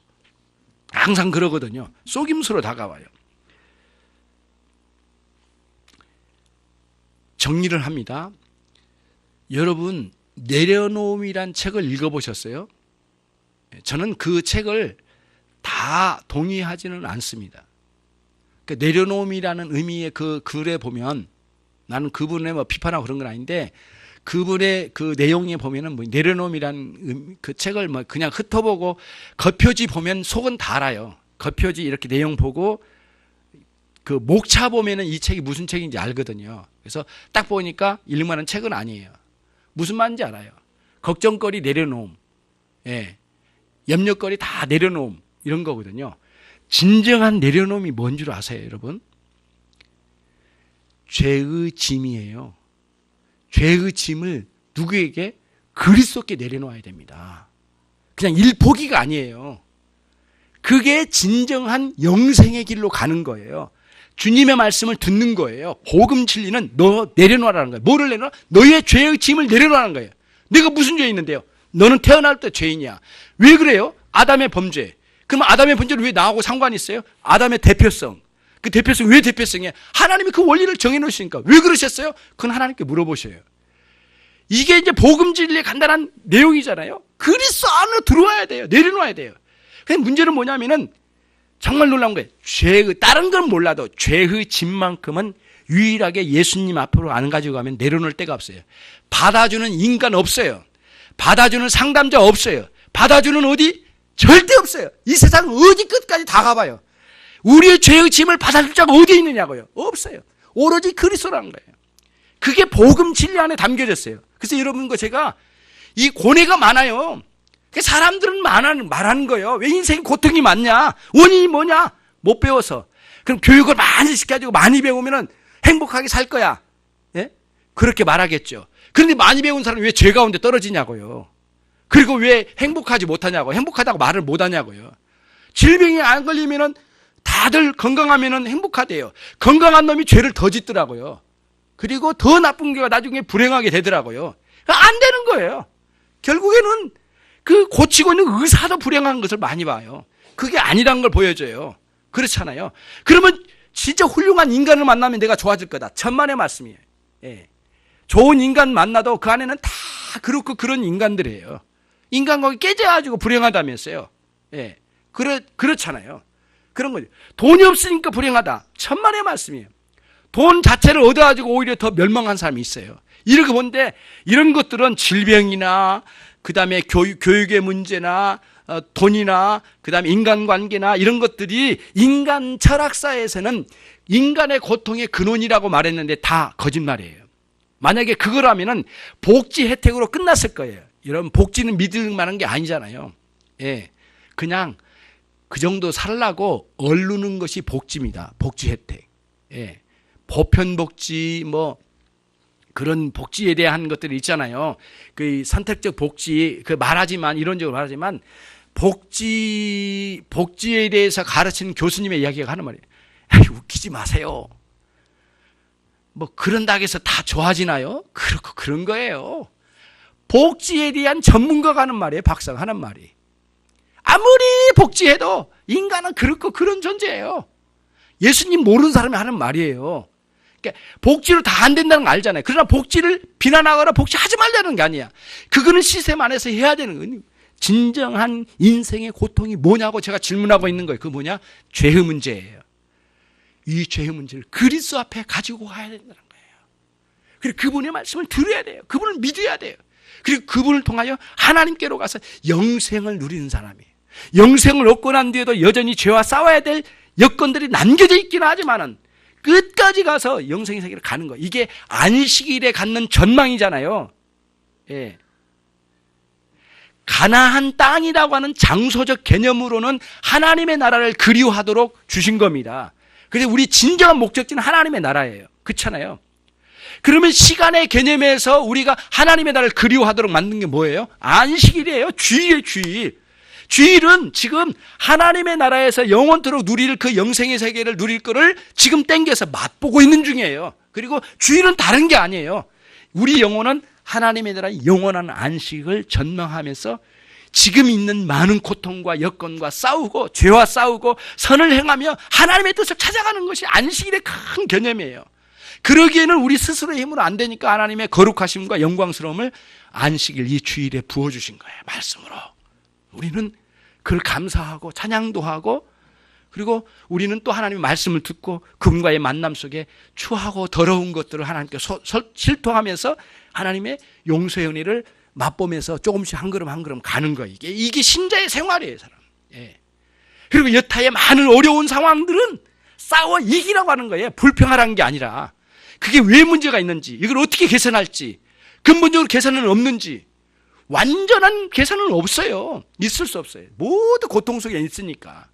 항상 그러거든요. 속임수로 다가와요. 정리를 합니다. 여러분, 내려놓음이란 책을 읽어보셨어요? 저는 그 책을 다 동의하지는 않습니다. 그러니까 내려놓음이라는 의미의 그 글에 보면 나는 그분의 뭐 비판하고 그런 건 아닌데 그분의 그 내용에 보면은 뭐 내려놓음이라는 그 책을 뭐 그냥 흩어보고 겉표지 보면 속은 다 알아요. 겉표지 이렇게 내용 보고 그 목차 보면은 이 책이 무슨 책인지 알거든요. 그래서 딱 보니까 읽을만한 책은 아니에요. 무슨 말인지 알아요. 걱정거리 내려놓음, 예, 염려거리 다 내려놓음 이런 거거든요. 진정한 내려놓음이 뭔 줄 아세요, 여러분? 죄의 짐이에요. 죄의 짐을 누구에게? 그리스도께 내려놓아야 됩니다. 그냥 일포기가 아니에요. 그게 진정한 영생의 길로 가는 거예요. 주님의 말씀을 듣는 거예요. 복음 진리는 너 내려놓으라는 거예요. 뭐를 내려놔? 너의 죄의 짐을 내려놓으라는 거예요. 내가 무슨 죄 있는데요? 너는 태어날 때 죄인이야. 왜 그래요? 아담의 범죄. 그럼 아담의 범죄를 왜 나하고 상관이 있어요? 아담의 대표성. 그 대표성 왜 대표성이에요? 하나님이 그 원리를 정해놓으시니까. 왜 그러셨어요? 그건 하나님께 물어보셔요. 이게 이제 복음 진리의 간단한 내용이잖아요. 그리스도 안으로 들어와야 돼요. 내려놓아야 돼요. 근데 문제는 뭐냐면은 정말 놀라운 거예요. 다른 건 몰라도 죄의 짐만큼은 유일하게 예수님 앞으로 안 가지고 가면 내려놓을 데가 없어요. 받아주는 인간 없어요. 받아주는 상담자 없어요. 받아주는 어디? 절대 없어요. 이 세상 어디 끝까지 다 가봐요. 우리의 죄의 짐을 받아줄 자가 어디에 있느냐고요. 없어요. 오로지 그리스도라는 거예요. 그게 복음 진리 안에 담겨졌어요. 그래서 여러분과 제가 이 고뇌가 많아요. 사람들은 말하는 거예요. 왜 인생에 고통이 많냐? 원인이 뭐냐? 못 배워서. 그럼 교육을 많이 시켜가지고 많이 배우면은 행복하게 살 거야. 예? 그렇게 말하겠죠. 그런데 많이 배운 사람은 왜 죄 가운데 떨어지냐고요. 그리고 왜 행복하지 못하냐고. 행복하다고 말을 못하냐고요. 질병이 안 걸리면은 다들 건강하면은 행복하대요. 건강한 놈이 죄를 더 짓더라고요. 그리고 더 나쁜 게 나중에 불행하게 되더라고요. 안 되는 거예요. 결국에는 그 고치고 있는 의사도 불행한 것을 많이 봐요. 그게 아니라는 걸 보여줘요. 그렇잖아요. 그러면 진짜 훌륭한 인간을 만나면 내가 좋아질 거다. 천만의 말씀이에요. 예. 좋은 인간 만나도 그 안에는 다 그렇고 그런 인간들이에요. 인간 거기 깨져가지고 불행하다면서요. 예. 그렇잖아요. 그런 거죠. 돈이 없으니까 불행하다. 천만의 말씀이에요. 돈 자체를 얻어가지고 오히려 더 멸망한 사람이 있어요. 이렇게 본데 이런 것들은 질병이나 그 다음에 교육의 문제나 돈이나 그 다음에 인간관계나 이런 것들이 인간 철학사에서는 인간의 고통의 근원이라고 말했는데 다 거짓말이에요. 만약에 그거라면은 복지 혜택으로 끝났을 거예요. 여러분 복지는 믿을 만한 게 아니잖아요. 예, 그냥 그 정도 살라고 얼르는 것이 복지입니다. 복지 혜택. 예, 보편복지 뭐 그런 복지에 대한 것들이 있잖아요. 그 선택적 복지, 그 말하지만, 이론적으로 말하지만, 복지에 대해서 가르치는 교수님의 이야기가 하는 말이에요. 웃기지 마세요. 뭐, 그런다고 해서 다 좋아지나요? 그렇고, 그런 거예요. 복지에 대한 전문가가 하는 말이에요. 박사가 하는 말이. 아무리 복지해도 인간은 그렇고 그런 존재예요. 예수님 모르는 사람이 하는 말이에요. 그러니까 복지로 다 안 된다는 거 알잖아요. 그러나 복지를 비난하거나 복지하지 말라는 게 아니야. 그거는 시스템 안에서 해야 되는 거예요. 진정한 인생의 고통이 뭐냐고 제가 질문하고 있는 거예요. 그 뭐냐? 죄의 문제예요. 이 죄의 문제를 그리스도 앞에 가지고 가야 된다는 거예요. 그리고 그분의 말씀을 들어야 돼요. 그분을 믿어야 돼요. 그리고 그분을 통하여 하나님께로 가서 영생을 누리는 사람이에요. 영생을 얻고 난 뒤에도 여전히 죄와 싸워야 될 여건들이 남겨져 있긴 하지만은 끝까지 가서 영생의 세계를 가는 거예요. 이게 안식일에 갖는 전망이잖아요. 예. 가나안 땅이라고 하는 장소적 개념으로는 하나님의 나라를 그리워하도록 주신 겁니다. 그래서 우리 진정한 목적지는 하나님의 나라예요. 그렇잖아요. 그러면 시간의 개념에서 우리가 하나님의 나라를 그리워하도록 만든 게 뭐예요? 안식일이에요. 주일이에요, 주일. 주일은 지금 하나님의 나라에서 영원토록 누릴 그 영생의 세계를 누릴 거를 지금 땡겨서 맛보고 있는 중이에요. 그리고 주일은 다른 게 아니에요. 우리 영혼은 하나님의 나라 영원한 안식을 전망하면서 지금 있는 많은 고통과 여건과 싸우고 죄와 싸우고 선을 행하며 하나님의 뜻을 찾아가는 것이 안식일의 큰 개념이에요. 그러기에는 우리 스스로의 힘으로 안 되니까 하나님의 거룩하심과 영광스러움을 안식일 이 주일에 부어주신 거예요. 말씀으로. 우리는 그걸 감사하고 찬양도 하고, 그리고 우리는 또 하나님의 말씀을 듣고 그분과의 만남 속에 추하고 더러운 것들을 하나님께 실토하면서 하나님의 용서의 은혜를 맛보면서 조금씩 한 걸음 한 걸음 가는 거예요. 이게 신자의 생활이에요, 사람. 예. 그리고 여타의 많은 어려운 상황들은 싸워 이기라고 하는 거예요. 불평하라는 게 아니라. 그게 왜 문제가 있는지, 이걸 어떻게 개선할지, 근본적으로 개선은 없는지, 완전한 개선은 없어요. 있을 수 없어요. 모두 고통 속에 있으니까.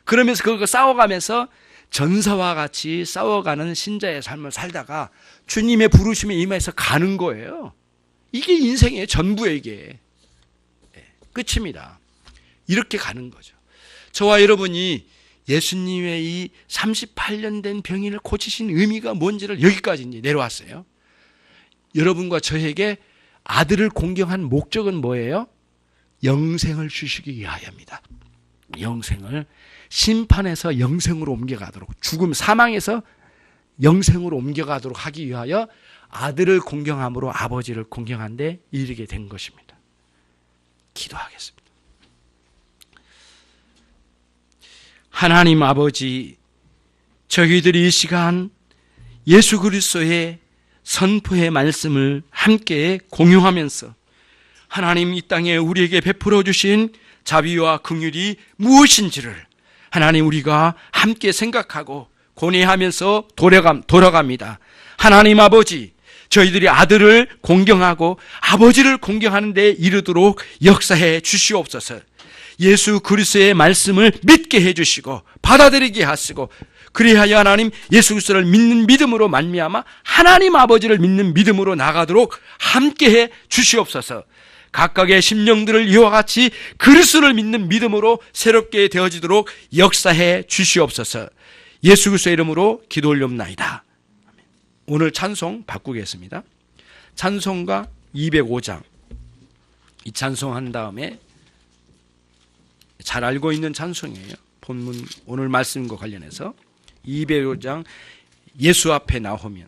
그러면서 그거 싸워가면서 전사와 같이 싸워가는 신자의 삶을 살다가 주님의 부르심에 임해서 가는 거예요. 이게 인생의 전부예요, 이게. 끝입니다. 이렇게 가는 거죠. 저와 여러분이 예수님의 이 38년 된 병인을 고치신 의미가 뭔지를 여기까지 이제 내려왔어요. 여러분과 저에게 아들을 공경한 목적은 뭐예요? 영생을 주시기 위하여입니다. 영생을 심판에서 영생으로 옮겨가도록, 죽음 사망에서 영생으로 옮겨가도록 하기 위하여 아들을 공경함으로 아버지를 공경한 데 이르게 된 것입니다. 기도하겠습니다. 하나님 아버지, 저희들이 이 시간 예수 그리스도의 선포의 말씀을 함께 공유하면서 하나님 이 땅에 우리에게 베풀어 주신 자비와 긍휼이 무엇인지를 하나님 우리가 함께 생각하고 고뇌하면서 돌아갑니다. 하나님 아버지, 저희들이 아들을 공경하고 아버지를 공경하는 데 이르도록 역사해 주시옵소서. 예수 그리스도의 말씀을 믿게 해주시고 받아들이게 하시고, 그리하여 하나님 예수 그리스도를 믿는 믿음으로 말미암아 하나님 아버지를 믿는 믿음으로 나가도록 함께해 주시옵소서. 각각의 심령들을 이와 같이 그리스도를 믿는 믿음으로 새롭게 되어지도록 역사해 주시옵소서. 예수 그리스도의 이름으로 기도 올려옵나이다. 오늘 찬송 바꾸겠습니다. 찬송가 205장, 이 찬송한 다음에 잘 알고 있는 찬송이에요. 본문 오늘 말씀과 관련해서 205장 예수 앞에 나오면